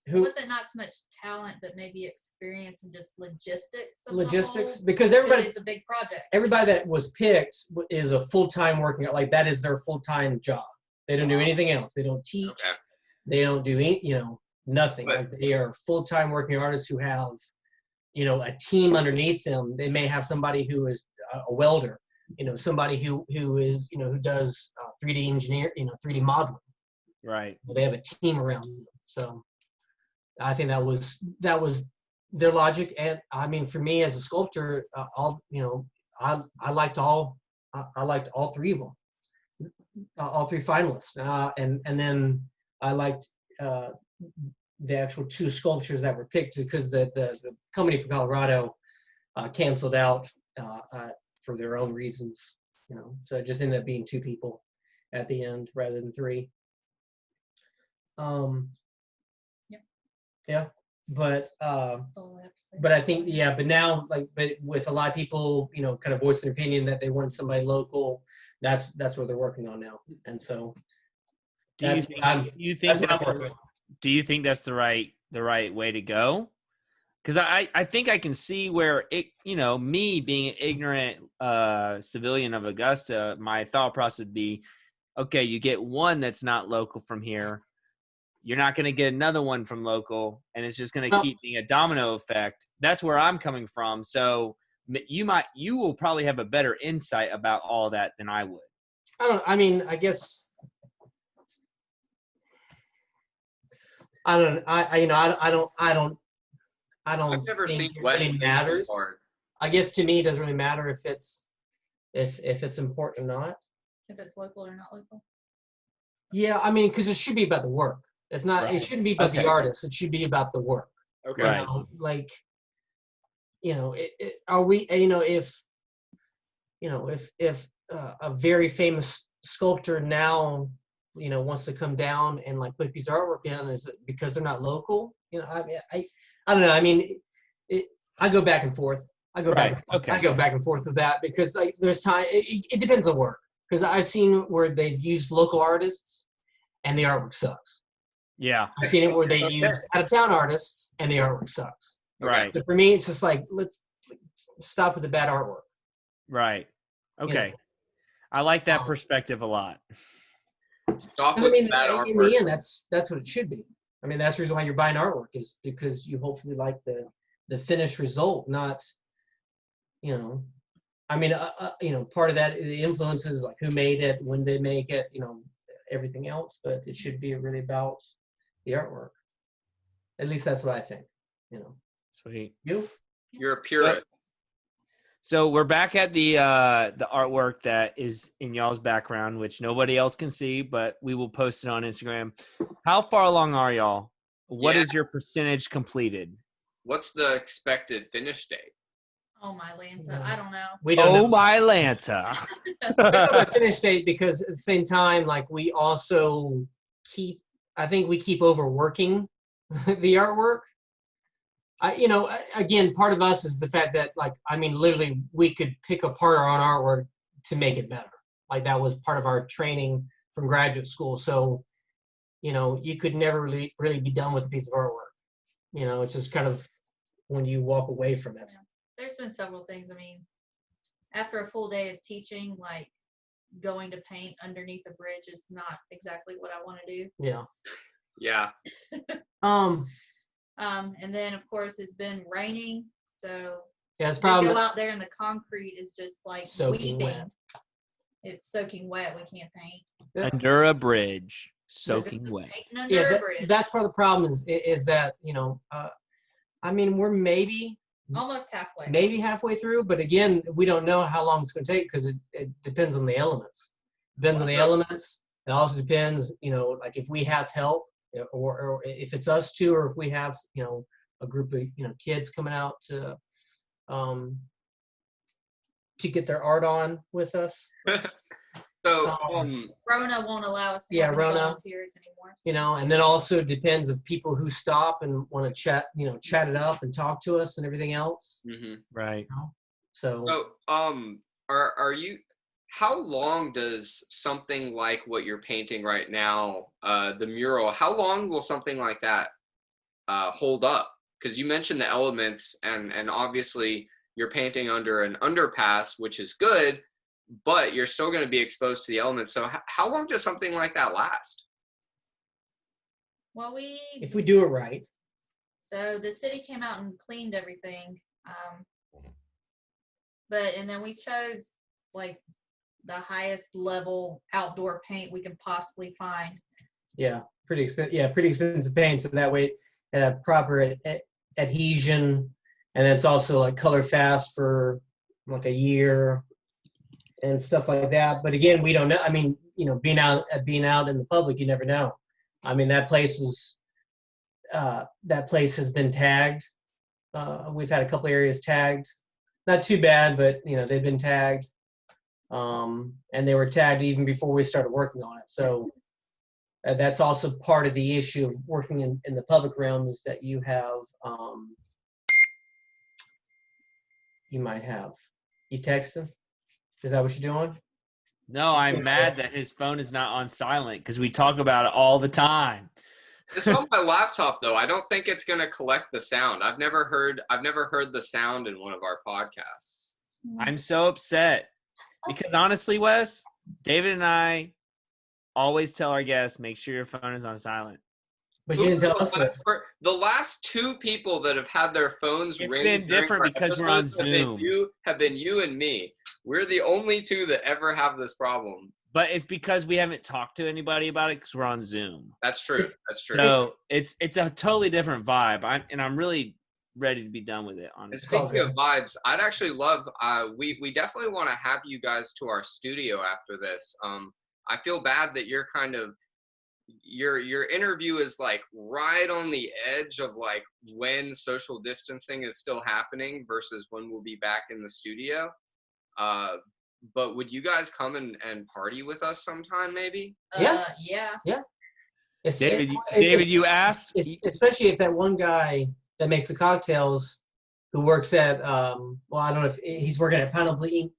Who Was it not so much talent, but maybe experience and just logistics? Of logistics, the whole? because everybody It's a big project. that was picked is a full-time working, like that is their full-time job. They don't do anything else. They don't teach. Okay. They don't do nothing. But- Like they are full-time working artists who have, a team underneath them. They may have somebody who is a welder, somebody who is, who does 3D engineer, 3D modeling. Right. They have a team around them. So I think that was their logic. And I mean, for me as a sculptor, I liked all three of them, all three finalists. And then I liked the actual two sculptures that were picked, because the company from Colorado canceled out for their own reasons, so it just ended up being two people at the end rather than three. Yep. Yeah, but That's all I have to say. but I think, but now, but with a lot of people, kind of voicing their opinion that they want somebody local, that's what they're working on now. And so Do you that's think, what I'm- do you think that's what that's I'm working on. do you think that's the right way to go? Because I think I can see where it, me being an ignorant civilian of Augusta, my thought process would be, okay, you get one that's not local from here, you're not going to get another one from local, and it's just going to keep being a domino effect. That's where I'm coming from. So you will probably have a better insight about all that than I would. I mean, I guess I don't I've never think seen it Wes really matters. hard. I guess to me, it doesn't really matter if it's important or not. If it's local or not local. Yeah, I mean, because it should be about the work. It's not. Right. It shouldn't be about Okay. the artist. It should be about the work. Okay. Right. Are we? If a very famous sculptor now, wants to come down and like put a piece of artwork in, is it because they're not local? I don't know. I mean, I go back and forth. I go back and forth with that, because like there's time. It depends on work, because I've seen where they've used local artists and the artwork sucks. Yeah. I've seen it where they used out of town artists and the artwork sucks. Right. But for me, it's just like, let's stop with the bad artwork. Right. Okay. know. I like that perspective a lot. Stop 'Cause with I mean, bad in artwork. the end, that's what it should be. I mean, that's the reason why you're buying artwork, is because you hopefully like the finished result, not, I mean, part of that, the influence is like who made it, when they make it, everything else, but it should be really about the artwork. At least that's what I think, Sweet. You? You're a purist. So we're back at the artwork that is in y'all's background, which nobody else can see, but we will post it on Instagram. How far along are y'all? What is your percentage completed? What's the expected finish date? Oh my Lanta, I don't know. We don't know. My Lanta. We don't have a finish date because at the same time, like we also keep overworking the artwork. Again, part of us is the fact that, like, I mean, literally, we could pick apart our own artwork to make it better. Like, that was part of our training from graduate school. So, you could never really be done with a piece of artwork. It's just kind of when you walk away from it. There's been several things. I mean, after a full day of teaching, like going to paint underneath a bridge is not exactly what I want to do. Yeah. Yeah. And then of course it's been raining, so it's we probably go out there and the concrete is just like soaking weeping. wet. It's soaking wet. We can't paint. Under a bridge, soaking wet. Painting under a bridge. That's part of the problem is that, I mean, we're maybe almost halfway. Maybe halfway through, but again, we don't know how long it's going to take because it depends on the elements. Depends on the elements. It also depends, like if we have help or if it's us two, or if we have, a group of, kids coming out to get their art on with us. So, Rona won't allow us to have any volunteers anymore. And then also depends of people who stop and want to chat it up and talk to us and everything else. mm-hmm. Right. So, are you? How long does something like what you're painting right now, the mural? How long will something like that hold up? Because you mentioned the elements, and obviously you're painting under an underpass, which is good. But you're still going to be exposed to the elements. So how long does something like that last? Well, if we do it right. So the city came out and cleaned everything. And then we chose like the highest level outdoor paint we could possibly find. Yeah, pretty expensive paint. So that way it had proper adhesion, and it's also like color fast for like a year. And stuff like that. But again, we don't know. I mean, being out in the public, you never know. I mean, that place has been tagged. We've had a couple areas tagged. Not too bad, but they've been tagged. And they were tagged even before we started working on it. So that's also part of the issue of working in the public realm, is that you texting. Is that what you're doing? No, I'm mad that his phone is not on silent because we talk about it all the time. It's on my laptop though. I don't think it's going to collect the sound. I've never heard the sound in one of our podcasts. I'm so upset because honestly, Wes, David and I always tell our guests, make sure your phone is on silent. But you didn't tell us this. The last two people that have had their phones ring. It's been different because we're on Zoom. Have been you and me. We're the only two that ever have this problem. But it's because we haven't talked to anybody about it because we're on Zoom. That's true. So it's a totally different vibe. I'm really ready to be done with it, honestly. Speaking of vibes, I'd actually love, we definitely want to have you guys to our studio after this. I feel bad that you're kind of, your interview is like right on the edge of like when social distancing is still happening versus when we'll be back in the studio. But would you guys come and party with us sometime maybe? Yeah. David, you asked? Especially if that one guy that makes the cocktails who works at, I don't know if he's working at Pineapple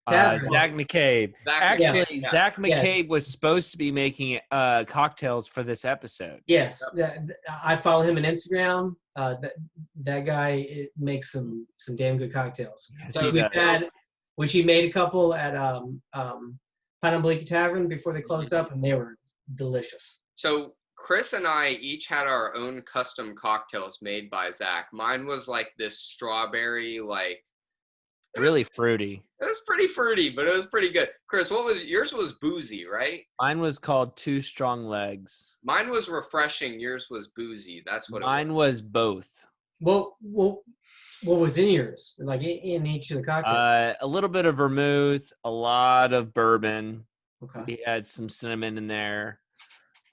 Zach McCabe. Zach McCabe was supposed to be making cocktails for this episode. Yes, I follow him on Instagram. That guy makes some damn good cocktails. Which he made a couple at Pineapple Tavern before they closed up, and they were delicious. So Chris and I each had our own custom cocktails made by Zach. Mine was like this strawberry, like really fruity. It was pretty fruity, but it was pretty good. Chris, yours was boozy, right? Mine was called Two Strong Legs. Mine was refreshing. Yours was boozy. That's what mine was both. Well, What was in yours? Like in each of the cocktails? A little bit of vermouth, a lot of bourbon. Okay. We had some cinnamon in there.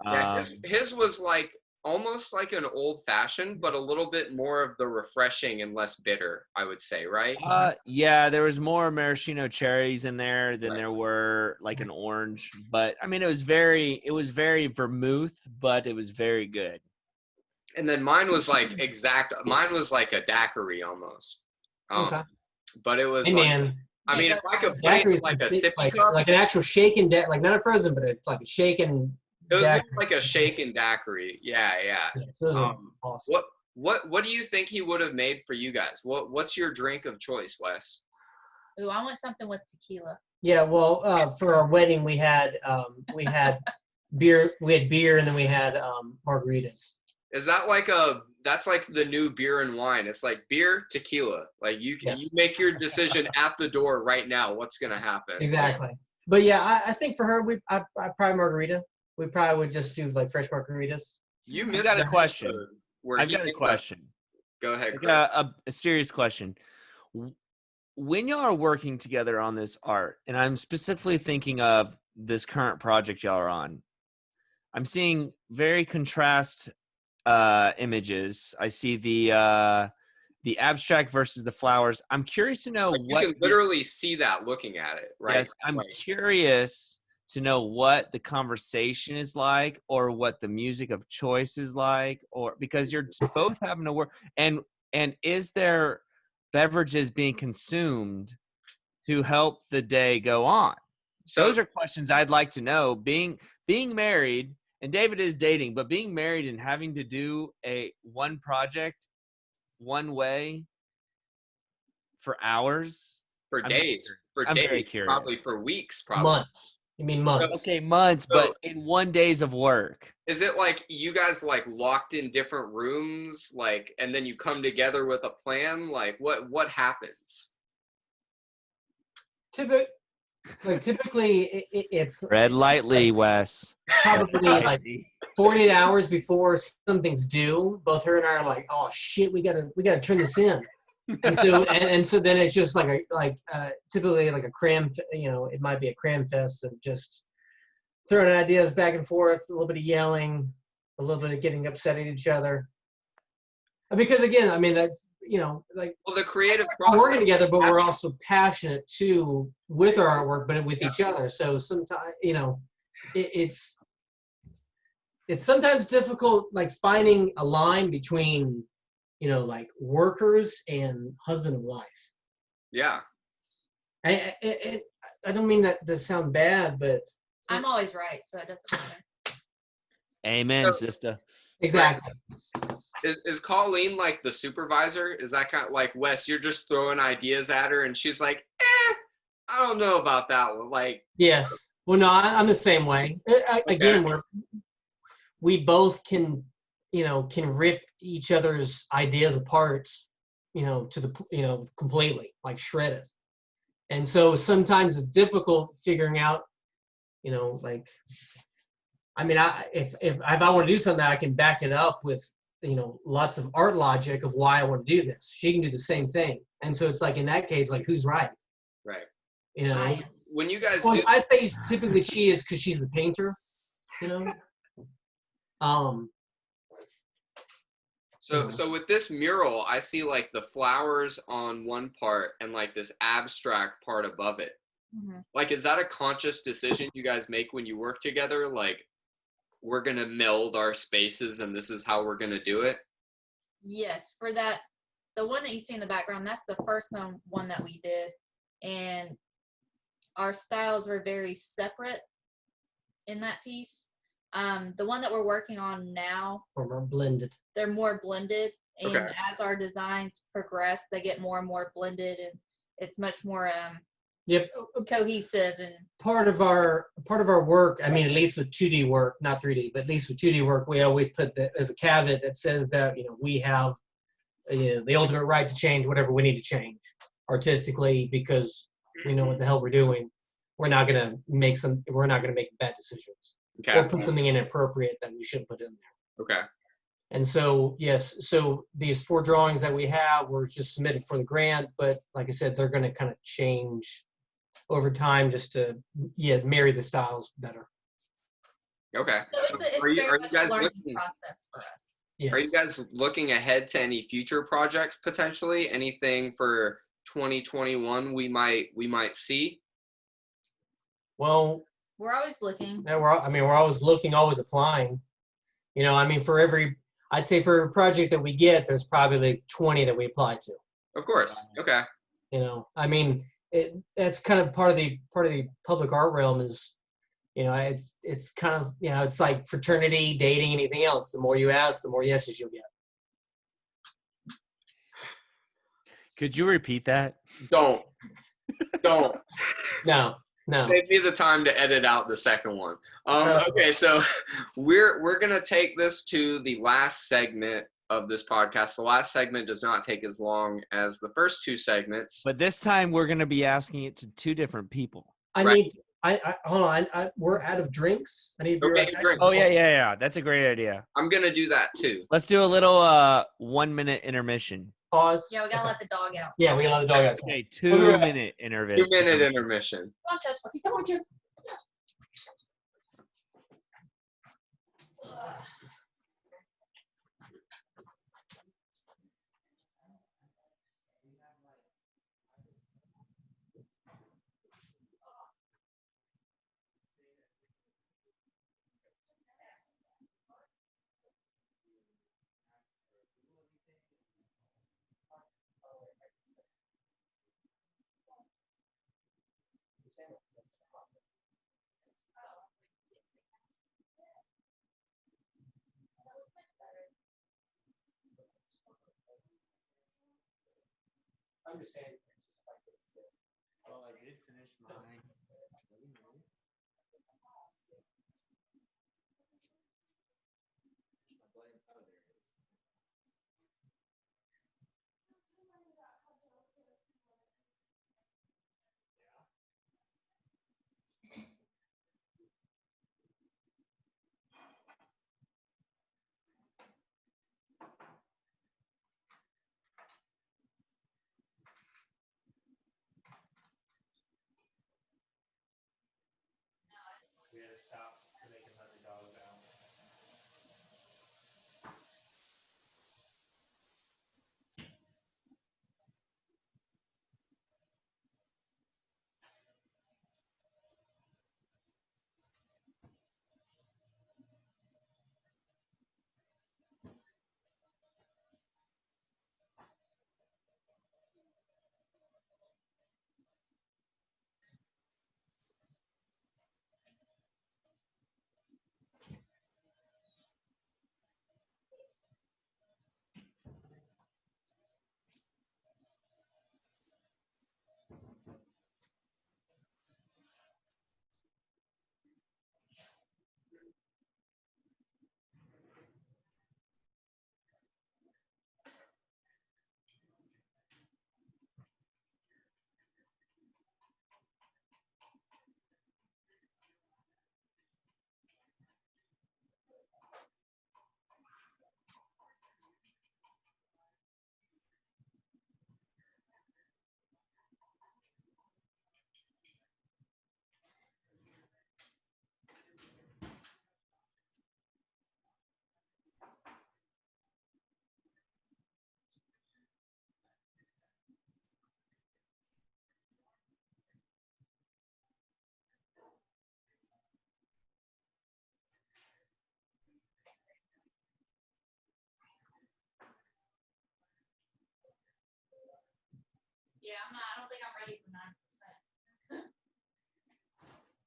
Yeah, his was like almost like an old fashioned, but a little bit more of the refreshing and less bitter, I would say, right? Yeah, there was more maraschino cherries in there than Right. there were like an orange. But I mean, it was very vermouth, but it was very good. And then mine was like mine was like a daiquiri almost. Okay. But it was Hey, like, man. I mean, if I could put Daiquiri it is like a sippy cup, like an actual shaken, like not a frozen, but it's like a shaken. it was more daiquiri. like a shaken daiquiri. Yeah. Yeah, so those are awesome. What do you think he would have made for you guys? What's your drink of choice, Wes? Ooh, I want something with tequila. Yeah, well, for our wedding we had beer. We had beer, and then we had margaritas. Is that like that's like the new beer and wine? It's like beer, tequila. Like you make your decision at the door right now. What's gonna happen? Exactly. But yeah, I think for her, I probably margarita. We probably would just do like fresh margaritas. You I've missed got a the question. episode where I've he got a made us- question. Go ahead, I Chris. got a serious question. When y'all are working together on this art, and I'm specifically thinking of this current project y'all are on, I'm seeing very contrast images. I see the abstract versus the flowers. I'm curious to know Like, you what can literally see that looking at it, right? Yes, I'm Right. curious to know what the conversation is like, or what the music of choice is like, or because you're both having to work, and is there beverages being consumed to help the day go on? So Those are questions I'd like to know. Being married, and David is dating, but being married and having to do one project one way for hours. for I'm days, I'm very curious. probably for weeks, probably. Months. You mean months? Okay, months, So- but in 1 days of work. Is it like you guys like locked in different rooms, like, and then you come together with a plan? Like, what happens? Typically, it's Tread lightly, Wes. probably like 48 hours before something's due. Both her and I are like, "Oh shit, we gotta turn this in." And so then it's just like typically like a cram. It might be a cram fest of just throwing ideas back and forth, a little bit of yelling, a little bit of getting upset at each other. Because again, I mean that's like Well, the creative we're process. working together, but we're also passionate too with our artwork, but with each other. So sometimes it's sometimes difficult, like finding a line between like workers and husband and wife. Yeah. I don't mean that to sound bad, but I'm always right, so it doesn't matter. Amen, So- sister. exactly. Is Colleen like the supervisor? Is that kind of like, Wes, you're just throwing ideas at her and she's like, I don't know about that one. Like, Yes. Well, no, I'm the same way. Again, we both can rip each other's ideas apart, to the completely, like shred it. And so sometimes it's difficult figuring out, like, I mean, if I want to do something, I can back it up with, lots of art logic of why I want to do this. She can do the same thing. And so it's like, in that case, like, who's right? right. I am. When you guys Well, do, I'd say typically she is because she's the painter, so with this mural, I see like the flowers on one part and like this abstract part above it. Mhm. Like, is that a conscious decision you guys make when you work together? Like, we're going to meld our spaces and this is how we're going to do it? Yes, for that, the one that you see in the background, that's the first one that we did. And our styles were very separate in that piece. The one that we're working on now, or more blended. they're more blended. And Okay. as our designs progress, they get more and more blended, and it's much more Yep. cohesive. And Part of our work, I mean, at least with 2D work, not 3D, but at least with 2D work, we always put there's a caveat that says that we have the ultimate right to change whatever we need to change artistically, because we know what the hell we're doing. We're not gonna make bad decisions Okay. or put something inappropriate that we shouldn't put in there. Okay. And so, yes, so these 4 drawings that we have were just submitted for the grant, but like I said, they're going to kind of change over time just to, marry the styles better. Okay. So it's are you very much a guys learning looking? process for us. Yes. Are you guys looking ahead to any future projects potentially? Anything for 2021 we might see? Well, We're always looking. yeah, we're always looking, always applying. I'd say for every project that we get, there's probably like 20 that we apply to. Of course. Okay. That's kind of part of the public art realm is, it's kind of, it's like fraternity, dating, anything else. The more you ask, the more yeses you'll get. Could you repeat that? Don't. No. Save me the time to edit out the second one. Okay, so we're gonna take this to the last segment of this podcast. The last segment does not take as long as the first 2 segments. But this time we're going to be asking it to 2 different people. Hold on. We're out of drinks. I need to be Okay, right back. drinks. Oh, yeah. That's a great idea. I'm gonna do that too. Let's do a little 1-minute intermission. Pause. Yeah, we gotta let the dog out. Yeah, we gotta let the dog out. Okay, We'll be right back. 2-minute intermission. 2-minute intermission. Come on, Chips. Okay, come on, Jim. I'm just saying. Well, I did finish mine. We had to stop so they can let the dogs out. Yeah, I don't think I'm ready for 9%.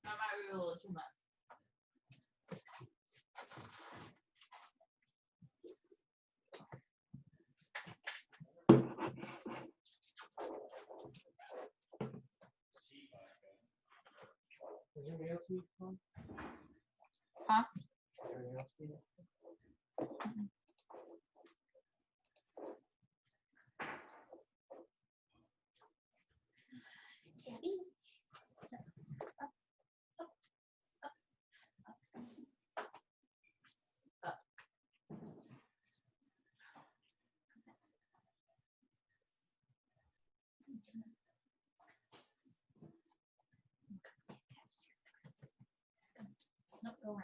I might be a little too much. Is there anything else you need from? Huh? Is there anything else you need? No, go around.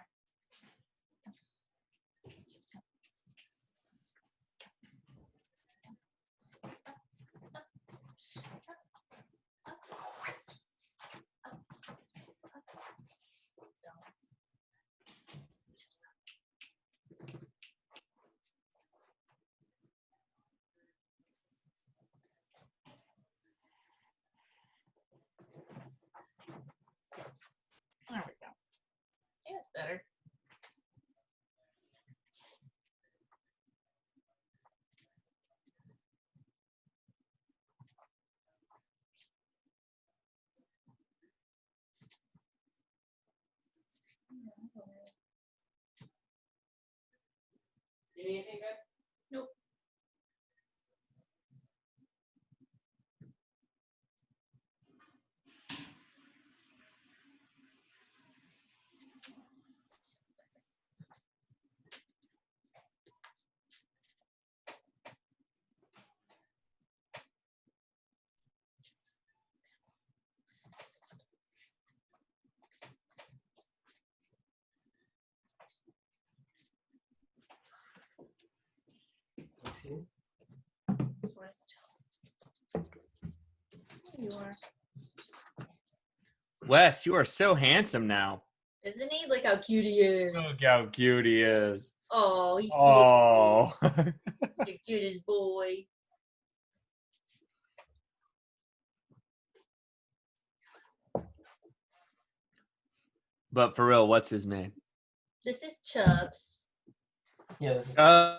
There we go. Yeah, it's better. Anything good? Nope. Let's see. That's what it's just. There you are. Wes, you are so handsome now. Isn't he? Look how cute he is. Look how cute he is. Oh, he's Oh. the cutest boy. But for real, what's his name? This is Chubbs. Yeah, this is, For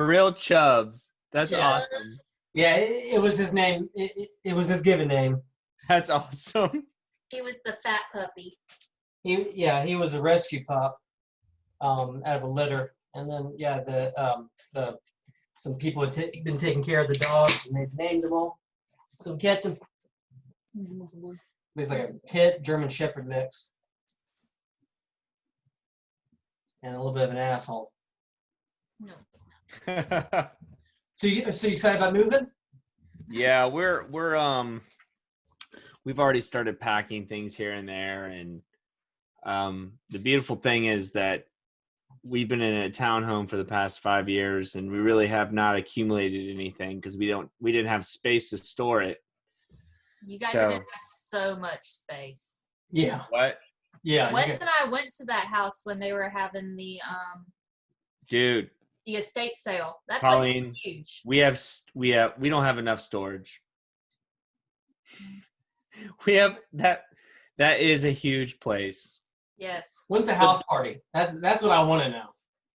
real, Chubbs. That's Chubbs. awesome. yeah, it was his name. It was his given name. That's awesome. He was the fat puppy. He was a rescue pup, out of a litter, and then some people had been taking care of the dogs, and they named them all. So we kept him. He's like a pit German Shepherd mix, and a little bit of an asshole. No. So you excited about moving? Yeah, we're we've already started packing things here and there, and the beautiful thing is that we've been in a townhome for the past 5 years, and we really have not accumulated anything because we didn't have space to store it. You guys So- are gonna have so much space. Yeah. What? Yeah. Wes and I went to that house when they were having the Dude, estate sale. That Colleen, place is huge. we don't have enough storage. We have that is a huge place. Yes. When's the house party? That's what I want to know.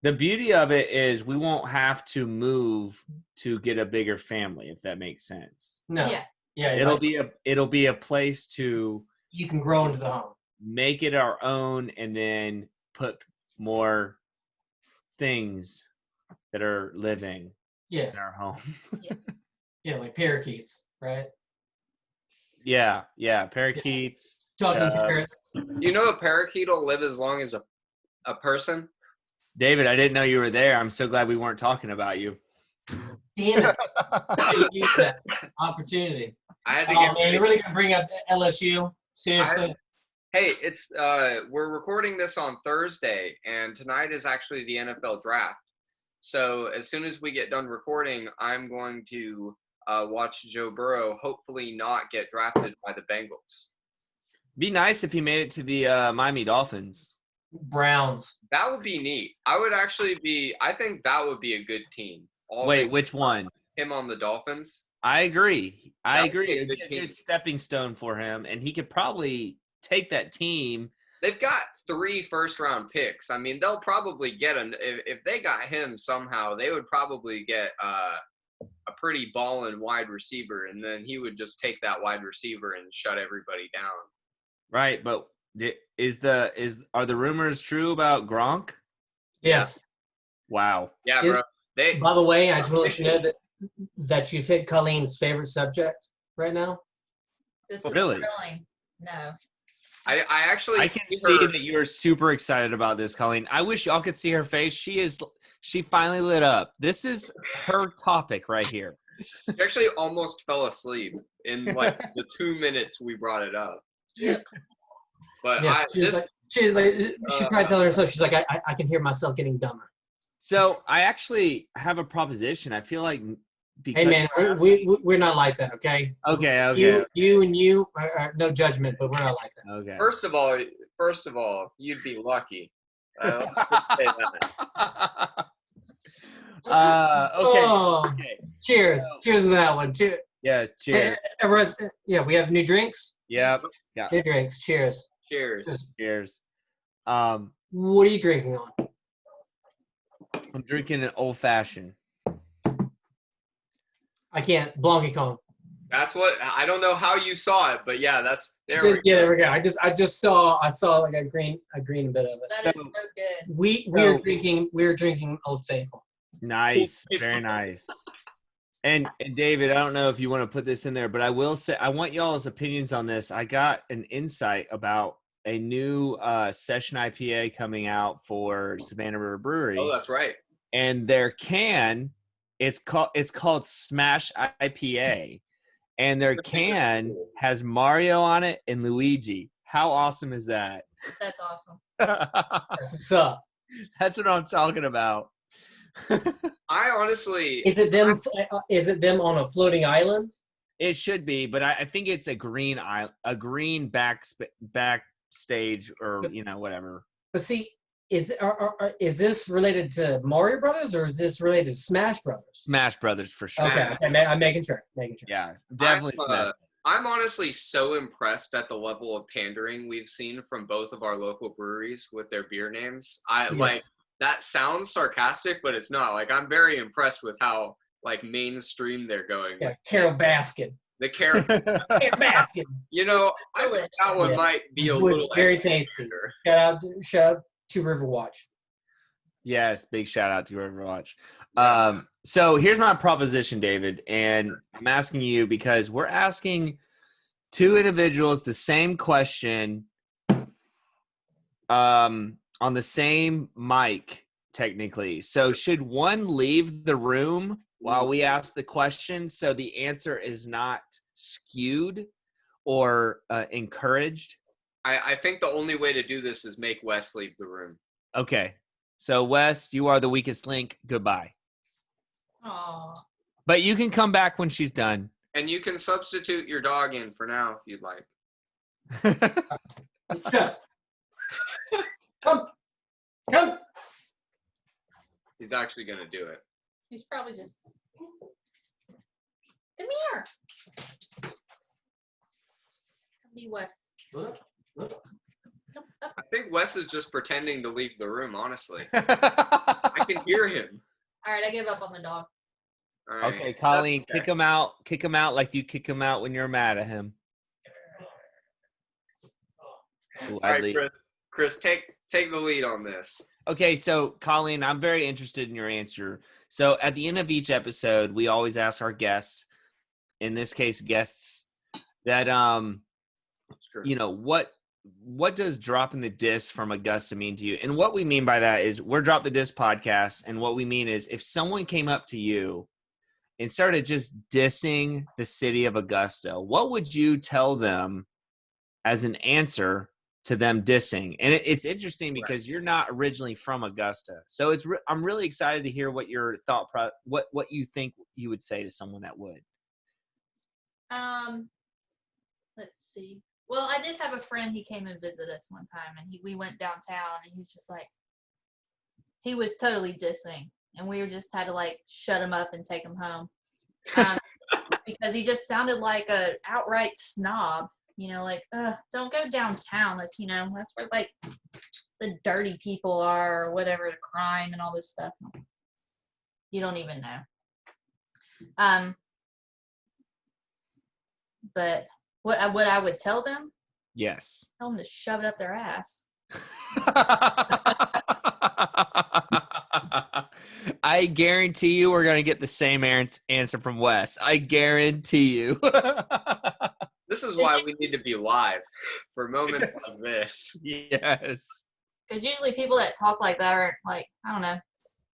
The beauty of it is we won't have to move to get a bigger family, if that makes sense. No. Yeah. Yeah. It'll be a place to you can grow into the home. make it our own and then put more things that are living Yes. in our home. Yeah, like parakeets, right? Yeah, parakeets. Talking parrots. You know, a parakeet will live as long as a person. David, I didn't know you were there. I'm so glad we weren't talking about you. Damn it! I didn't use that opportunity. I had to Oh get. man, you're really gonna bring up LSU? Seriously? Hey, it's we're recording this on Thursday, and tonight is actually the NFL draft. So as soon as we get done recording, I'm going to watch Joe Burrow hopefully not get drafted by the Bengals. Be nice if he made it to the Miami Dolphins. Browns. That would be neat. I think that would be a good team. Wait, which one? Him on the Dolphins. I agree. That would be a It'd good be a team. good stepping stone for him, and he could probably take that team. They've got 3 first-round picks. I mean, they'll probably get if they got him somehow, they would probably get a pretty ballin' wide receiver, and then he would just take that wide receiver and shut everybody down. Right, but are the rumors true about Gronk? Yes. Wow. Yeah, bro. By the way, I just want to let you know that you've hit Colleen's favorite subject right now. This is Really? thrilling. No. I actually I can see that you're super excited about this, Colleen. I wish y'all could see her face. She finally lit up. This is her topic right here. She actually almost fell asleep in like the 2 minutes we brought it up. Yep. But Yeah, She's probably telling herself, she's like, I can hear myself getting dumber. So I actually have a proposition. I feel like Hey man, we're not like that, okay? Okay. You are no judgment, but we're not like that. Okay. First of all, you'd be lucky. Let's just say that. Okay. Cheers. Cheers to that one. Cheers. Yeah, cheers. Everyone's, we have new drinks. Yep. Yeah. New drinks. Cheers. Cheers. What are you drinking on? I'm drinking an old fashioned. I can't. Blanc Kong. That's what I don't know how you saw it, but yeah, there we go. I just saw like a green bit of it. That is so good. We're drinking Old Faithful. Nice, very nice. And David, I don't know if you want to put this in there, but I will say I want y'all's opinions on this. I got an insight about a new session IPA coming out for Savannah River Brewery. Oh, that's right. And their can, it's called Smash IPA, and their can has Mario on it and Luigi. How awesome is that? That's awesome. That's what's up. That's what I'm talking about. I honestly Is it them on a floating island? It should be, but I think it's a green backstage or whatever. But see, is this related to Mario Brothers or is this related to Smash Brothers? Smash Brothers for sure. Okay, I'm making sure. Yeah, definitely Smash. I'm honestly so impressed at the level of pandering we've seen from both of our local breweries with their beer names. Like that sounds sarcastic, but it's not. Like I'm very impressed with how like mainstream they're going. Yeah, Carol Baskin. The Carol Baskin. I think that one might be a little very tasty. Shout out to Riverwatch. Yes, big shout out to Riverwatch. So here's my proposition, David, and I'm asking you because we're asking two individuals the same question on the same mic, technically. So should one leave the room while we ask the question so the answer is not skewed or encouraged? I think the only way to do this is make Wes leave the room. Okay. So, Wes, you are the weakest link. Goodbye. Aww. But you can come back when she's done. And you can substitute your dog in for now if you'd like. Jeff. Come. He's actually going to do it. He's probably just. Come here. Come be Wes. I think Wes is just pretending to leave the room, honestly. I can hear him. All right, I give up on the dog. All right. Okay, Colleen, kick him out. Kick him out like you kick him out when you're mad at him. All right, Chris, take the lead on this. Okay, so Colleen, I'm very interested in your answer. So at the end of each episode, we always ask our guests, in this case guests, that what does dropping the disc from Augusta mean to you? And what we mean by that is we're Drop the Disc Podcast, and what we mean is if someone came up to you and started just dissing the city of Augusta, what would you tell them as an answer to them dissing? And it's interesting because you're not originally from Augusta, so I'm really excited to hear what your what you think you would say to someone that would. Let's see. Well, I did have a friend. He came and visited us one time, and we went downtown, and he was just like, he was totally dissing, and we just had to like shut him up and take him home, because he just sounded like a outright snob. Like, don't go downtown. That's that's where like the dirty people are, or whatever, the crime and all this stuff. You don't even know. But what I would tell them? Yes. Tell them to shove it up their ass. I guarantee you we're going to get the same answer from Wes. I guarantee you. This is why we need to be live for moments like this. Yes. Because usually people that talk like that are like, I don't know,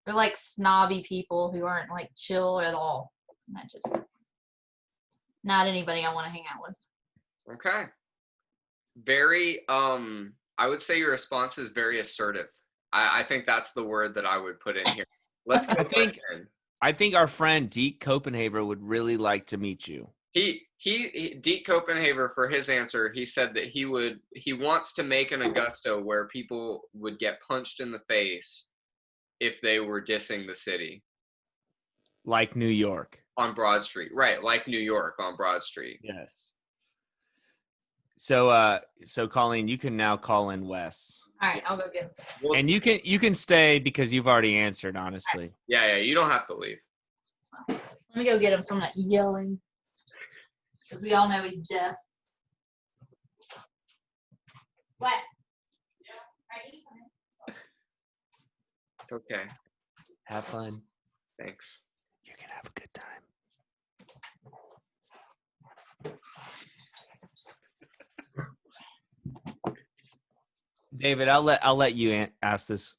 they're like snobby people who aren't like chill at all. And that just not anybody I want to hang out with. Okay. Very I would say your response is very assertive. I think that's the word that I would put in here. Let's go. I think our friend Deke Copenhaver would really like to meet you. Deke Copenhaver, for his answer, he said that he wants to make an Augusta where people would get punched in the face if they were dissing the city. Like New York. On Broad Street. Right, like New York on Broad Street. Yes. So Colleen, you can now call in Wes. All right, I'll go get him. Well, And you can stay because you've already answered, honestly. Yeah, you don't have to leave. Let me go get him so I'm not yelling. Because we all know he's deaf. What? It's okay. Have fun. Thanks. You're gonna have a good time. David, I'll let you ask this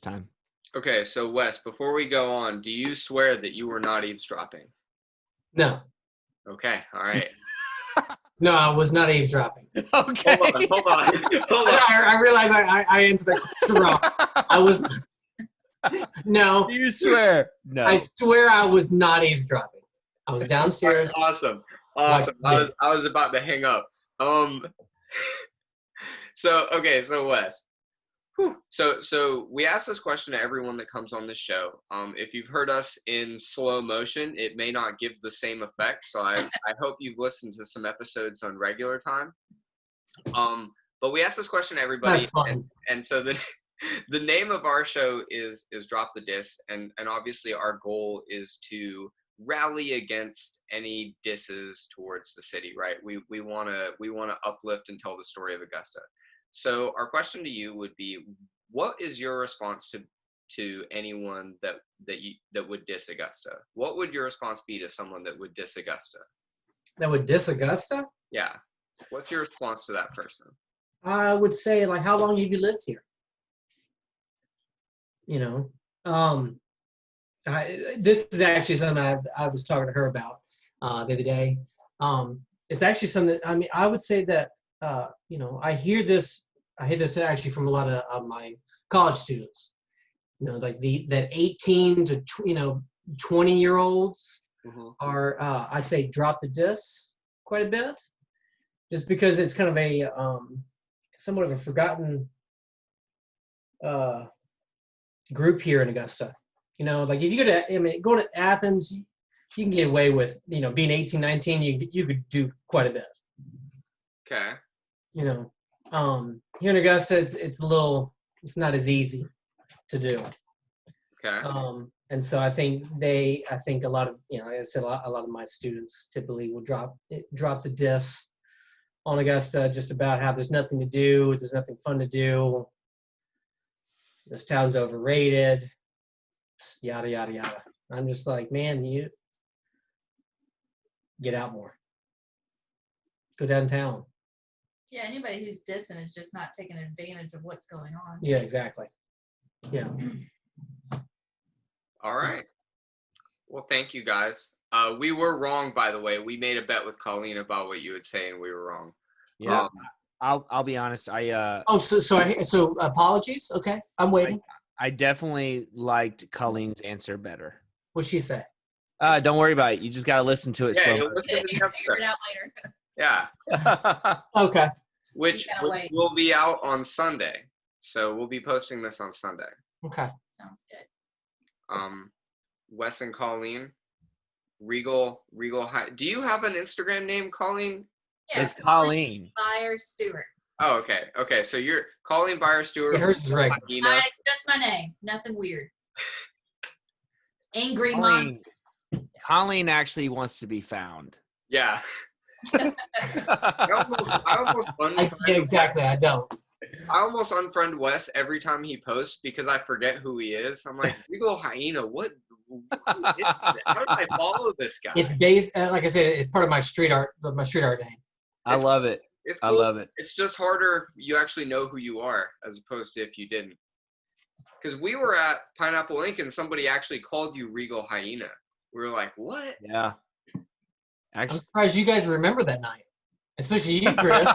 time. Okay, so Wes, before we go on, do you swear that you were not eavesdropping? No. Okay, all right. No, I was not eavesdropping. Okay. Hold on. I realize I answered that question wrong. I was. No. You swear? No. I swear I was not eavesdropping. I was downstairs. Awesome. I was about to hang up. So Wes. So we ask this question to everyone that comes on the show. If you've heard us in slow motion, it may not give the same effect. So I hope you've listened to some episodes on regular time. But we ask this question to everybody. That's fun. And so the name of our show is Drop the Dis, and obviously our goal is to rally against any disses towards the city, right? We want to uplift and tell the story of Augusta. So our question to you would be, what is your response to anyone that would diss Augusta? What would your response be to someone that would diss Augusta? That would diss Augusta? Yeah. What's your response to that person? I would say, like, how long have you lived here? You know, this is actually something I was talking to her about the other day. It's actually something. I mean, I would say that I hear this actually from a lot of my college students. You know, like that 18 to 20-year-olds are I'd say drop the dis quite a bit, just because it's kind of a somewhat of a forgotten group here in Augusta. You know, like if you go to Athens, you can get away with, being 18, 19, you could do quite a bit. Okay. You know, here in Augusta, it's not as easy to do. Okay. And so I think a lot of, like I said, a lot of my students typically will drop the diss on Augusta, just about how there's nothing to do, there's nothing fun to do, this town's overrated, yada yada yada. I'm just like, man, you get out more, go downtown. Yeah, anybody who's dissing is just not taking advantage of what's going on. Yeah, exactly. Yeah. All right. Well, thank you guys. We were wrong, by the way. We made a bet with Colleen about what you would say, and we were wrong. Yeah. I'll be honest. So apologies. Okay, I'm waiting. I definitely liked Colleen's answer better. What'd she say? Don't worry about it. You just gotta listen to it slow. You'll listen to the Figure it episode. out later. Yeah. Okay. Which will be out on Sunday. So we'll be posting this on Sunday. Okay. Sounds good. Wes and Colleen, Regal High. Do you have an Instagram name, Colleen? Yeah, It's Colleen. Byers Stewart. Oh, okay. Okay, so you're Colleen Byers Stewart. Yeah, hers is regular. Just my name. Nothing weird. Angry Colleen. monsters. Colleen actually wants to be found. Yeah. I almost unfriend Yeah, exactly. I don't. I almost unfriend Wes every time he posts because I forget who he is. I'm like, Regal Hyena, what? How did I follow this guy? It's based, like I said, it's part of my street art name. I love it. It's cool. I love it. It's just harder if you actually know who you are as opposed to if you didn't. Because we were at Pineapple Ink and somebody actually called you Regal Hyena. We were like, what? Yeah. I'm Actually. surprised you guys remember that night, especially you, Chris.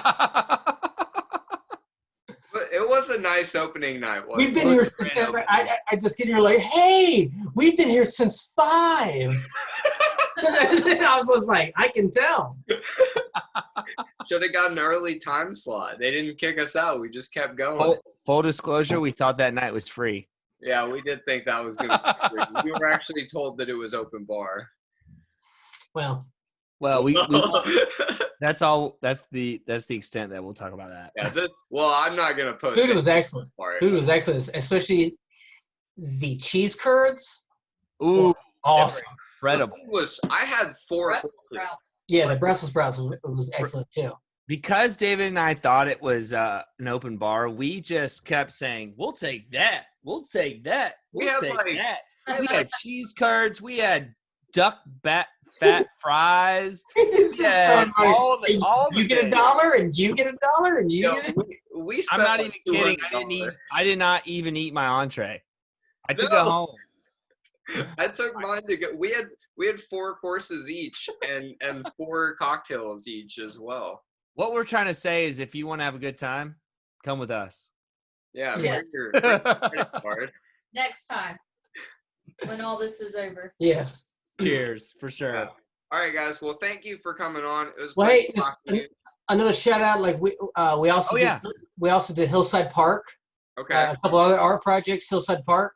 was a nice opening night. We've been here since I just get here like, hey, we've been here since 5. I was just like, I can tell. Should have got an early time slot. They didn't kick us out. We just kept going. Full disclosure, we thought that night was free. Yeah, we did think that was going to be free. We were actually told that it was open bar. Well, we that's all. That's the extent that we'll talk about that. Yeah. Well, I'm not going to post. Food was excellent. Food was excellent, especially the cheese curds. Ooh, awesome. Incredible. I had 4 Brussels sprouts. Yeah, the Brussels sprouts was excellent too. Because David and I thought it was an open bar, we just kept saying, "We'll take that. We'll take that. We'll take that." We had cheese curds. We had duck fat fries. Yeah, all the you get $1 and you get $1 and you get it. We I'm not even kidding. I did not even eat my entree. I took it home. I took mine to go. We had 4 courses each and 4 cocktails each as well. What we're trying to say is, if you want to have a good time, come with us. Yeah, Yeah. bring your credit card. Next time, when all this is over. Yes. Cheers, for sure. All right, guys. Well, thank you for coming on. It was Well, great hey, to talk to you. another shout out. Like we also did Hillside Park. Okay. A couple other art projects. Hillside Park.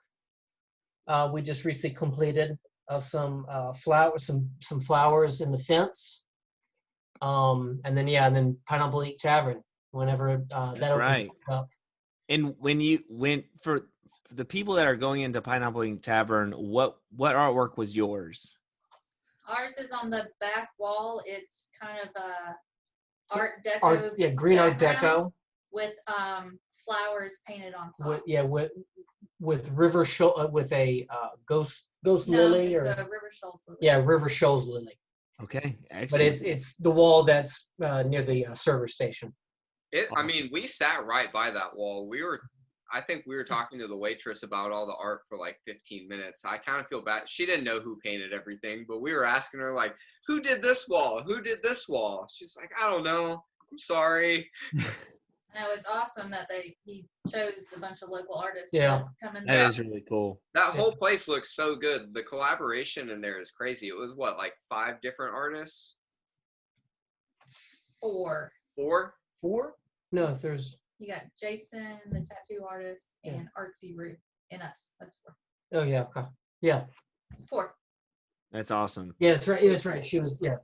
We just recently completed some flowers in the fence. And then Pineapple Eat Tavern whenever that opens up. And when you went for the people that are going into Pineapple Eat Tavern, what artwork was yours? Ours is on the back wall. It's kind of Art Deco. Green Art Deco with flowers painted on top. With River with a ghost lily it's or a River Shoals lily. Yeah, River Shoals lily. Okay, excellent. But it's the wall that's near the service station. I mean, we sat right by that wall. I think we were talking to the waitress about all the art for like 15 minutes. I kind of feel bad. She didn't know who painted everything, but we were asking her like, who did this wall? Who did this wall? She's like, I don't know. I'm sorry. No, it's awesome that he chose a bunch of local artists Yeah. to come in That there. is really cool. That whole place looks so good. The collaboration in there is crazy. It was like 5 different artists? 4. 4? 4? No, there's. You got Jason, the tattoo artist, and Artsy Root, and us. That's 4. Oh yeah, okay. Yeah. 4. That's awesome. Yeah, that's right. That's right. She was the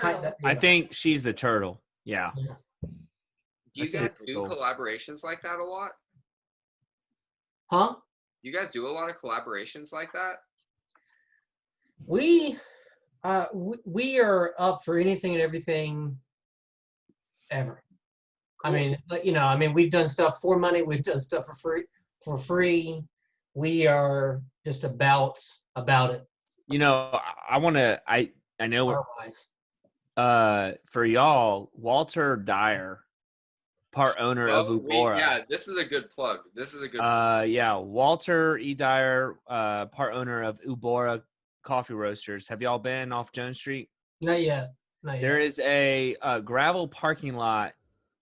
turtle. I think she's the turtle. Yeah. Do you That's guys super do cool. collaborations like that a lot? Huh? You guys do a lot of collaborations like that? We are up for anything and everything ever. Cool. I mean, we've done stuff for money. We've done stuff for free. We are just about it. I know for y'all, Walter Dyer, part owner of Ubora. This is a good plug. Walter E. Dyer, part owner of Ubora Coffee Roasters. Have y'all been off Jones Street? Not yet. There is a gravel parking lot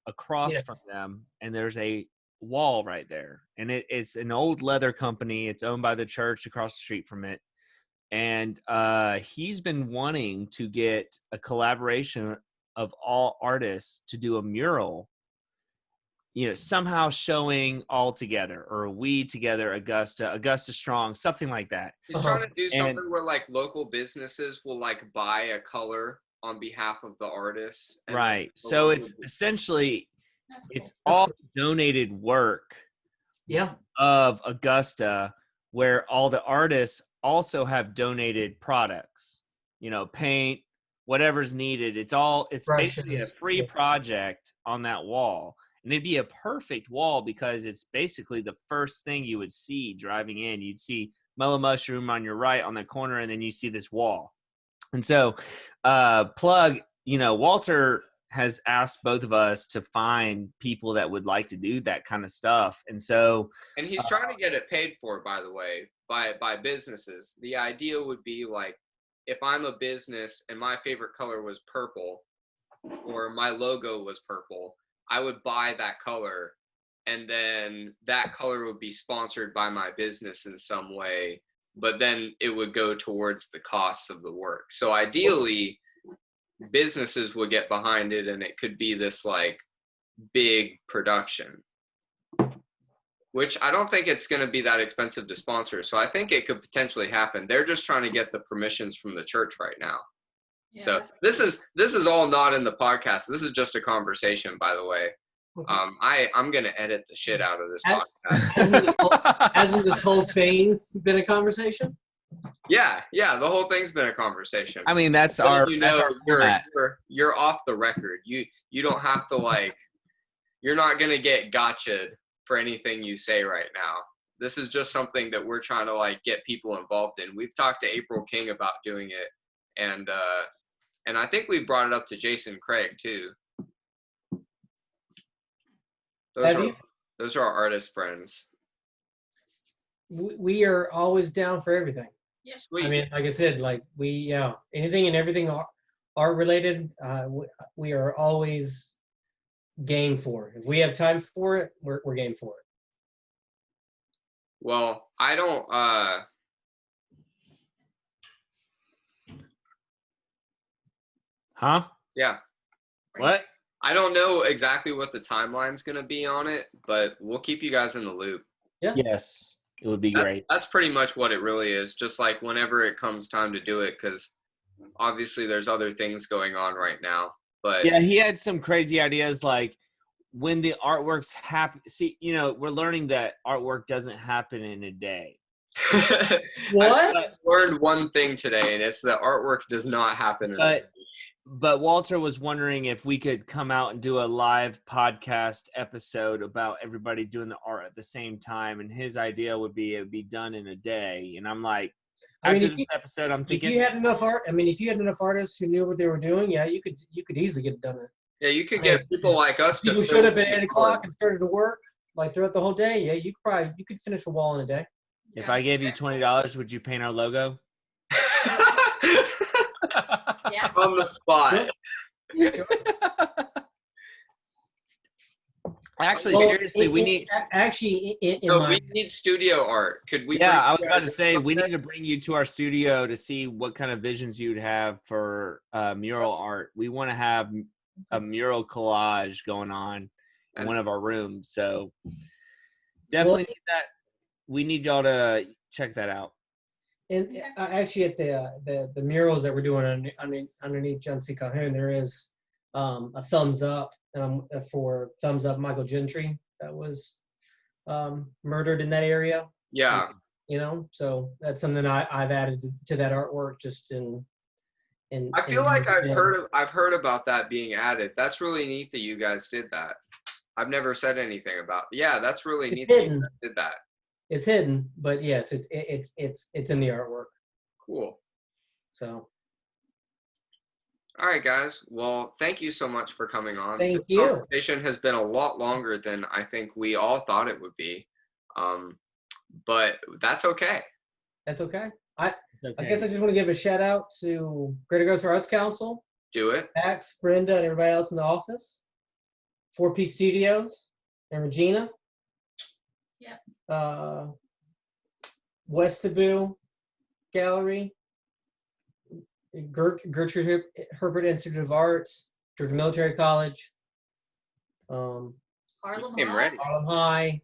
across from them, and there's a wall right there. And it's an old leather company. It's owned by the church across the street from it. And he's been wanting to get a collaboration of all artists to do a mural, somehow showing all together, or we together, Augusta Strong, something like that. He's trying to do something where like local businesses will like buy a color on behalf of the artists. Right. So it's essentially, it's all donated work of Augusta, where all the artists also have donated products, paint, whatever's needed. It's basically a free project on that wall. And it'd be a perfect wall because it's basically the first thing you would see driving in. You'd see Mellow Mushroom on your right on the corner, and then you see this wall. And so, Walter has asked both of us to find people that would like to do that kind of stuff. And so, and he's trying to get it paid for, by the way, by businesses. The idea would be like, if I'm a business and my favorite color was purple, or my logo was purple, I would buy that color and then that color would be sponsored by my business in some way, but then it would go towards the costs of the work. So ideally, businesses would get behind it, and it could be this like big production, which I don't think it's going to be that expensive to sponsor. So I think it could potentially happen. They're just trying to get the permissions from the church right now. Yeah, So this is all not in the podcast. This is just a conversation, by the way. Okay. I'm going to edit the shit out of this podcast. Hasn't this whole thing been a conversation? Yeah, the whole thing's been a conversation. I mean, that's our format. You're off the record. You don't have to like, you're not going to get gotcha'd for anything you say right now. This is just something that we're trying to like get people involved in. We've talked to April King about doing it, and I think we brought it up to Jason Craig too. Those are our artist friends. We are always down for everything. Yes. Sweet. I mean, like I said, like anything and everything art related, we are always game for it. If we have time for it, we're game for it. Well, I don't. Huh? Yeah. What? I don't know exactly what the timeline's going to be on it, but we'll keep you guys in the loop. Yeah. Yes, it would be great. That's pretty much what it really is. Just like whenever it comes time to do it, because obviously there's other things going on right now. But Yeah, he had some crazy ideas like when the artworks happen. See, we're learning that artwork doesn't happen in a day. What? I learned one thing today, and it's that artwork does not happen. But Walter was wondering if we could come out and do a live podcast episode about everybody doing the art at the same time. And his idea would be it would be done in a day. And I'm like, after this episode, I'm thinking if you had enough artists who knew what they were doing, yeah, you could easily get it done. Yeah, you could get people like us to. People showed up at 8 o'clock and started to work like throughout the whole day. Yeah, you could finish a wall in a day. If I gave you $20, would you paint our logo? Yeah. On the spot. Actually, seriously, we need. We need studio art. Could we? Yeah, I was about to say we need to bring you to our studio to see what kind of visions you'd have for mural art. We want to have a mural collage going on in one of our rooms. So definitely need that. We need y'all to check that out. And actually, at the murals that we're doing underneath John C. Calhoun, there is a thumbs up for Thumbs Up Michael Gentry that was murdered in that area. Yeah. So that's something I've added to that artwork just in. I feel like I've heard about that being added. That's really neat that you guys did that. I've never said anything about. Yeah, that's really neat that you guys did that. It's hidden, but yes, it's in the artwork. Cool. So. All right, guys. Well, thank you so much for coming on. Thank this you. Conversation has been a lot longer than I think we all thought it would be, but that's okay. That's okay. I guess I just want to give a shout out to Greater Augusta Arts Council. Do it. Max, Brenda, and everybody else in the office. 4P Studios and Regina. Yep. West Taboo Gallery. Gertrude Herbert Institute of Arts, Georgia Military College, Harlem High. Harlem High,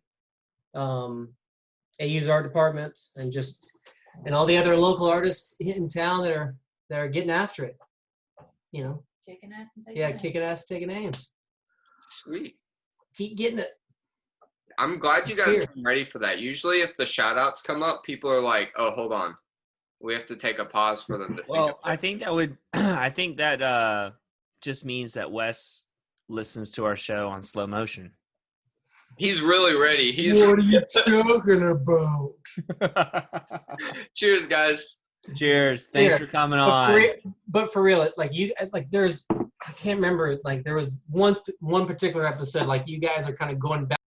AU's art department, and all the other local artists in town that are getting after it. Kicking ass and taking names. Kicking ass, taking names. Sweet. Keep getting it. I'm glad you guys came ready for that. Usually if the shout outs come up, people are like, oh, hold on. We have to take a pause for them to think. Well, I think that just means that Wes listens to our show on slow motion. He's really ready. What are you talking about? Cheers, guys. Cheers. Thanks for coming on. But for real, there's, I can't remember, there was one particular episode, you guys are kind of going back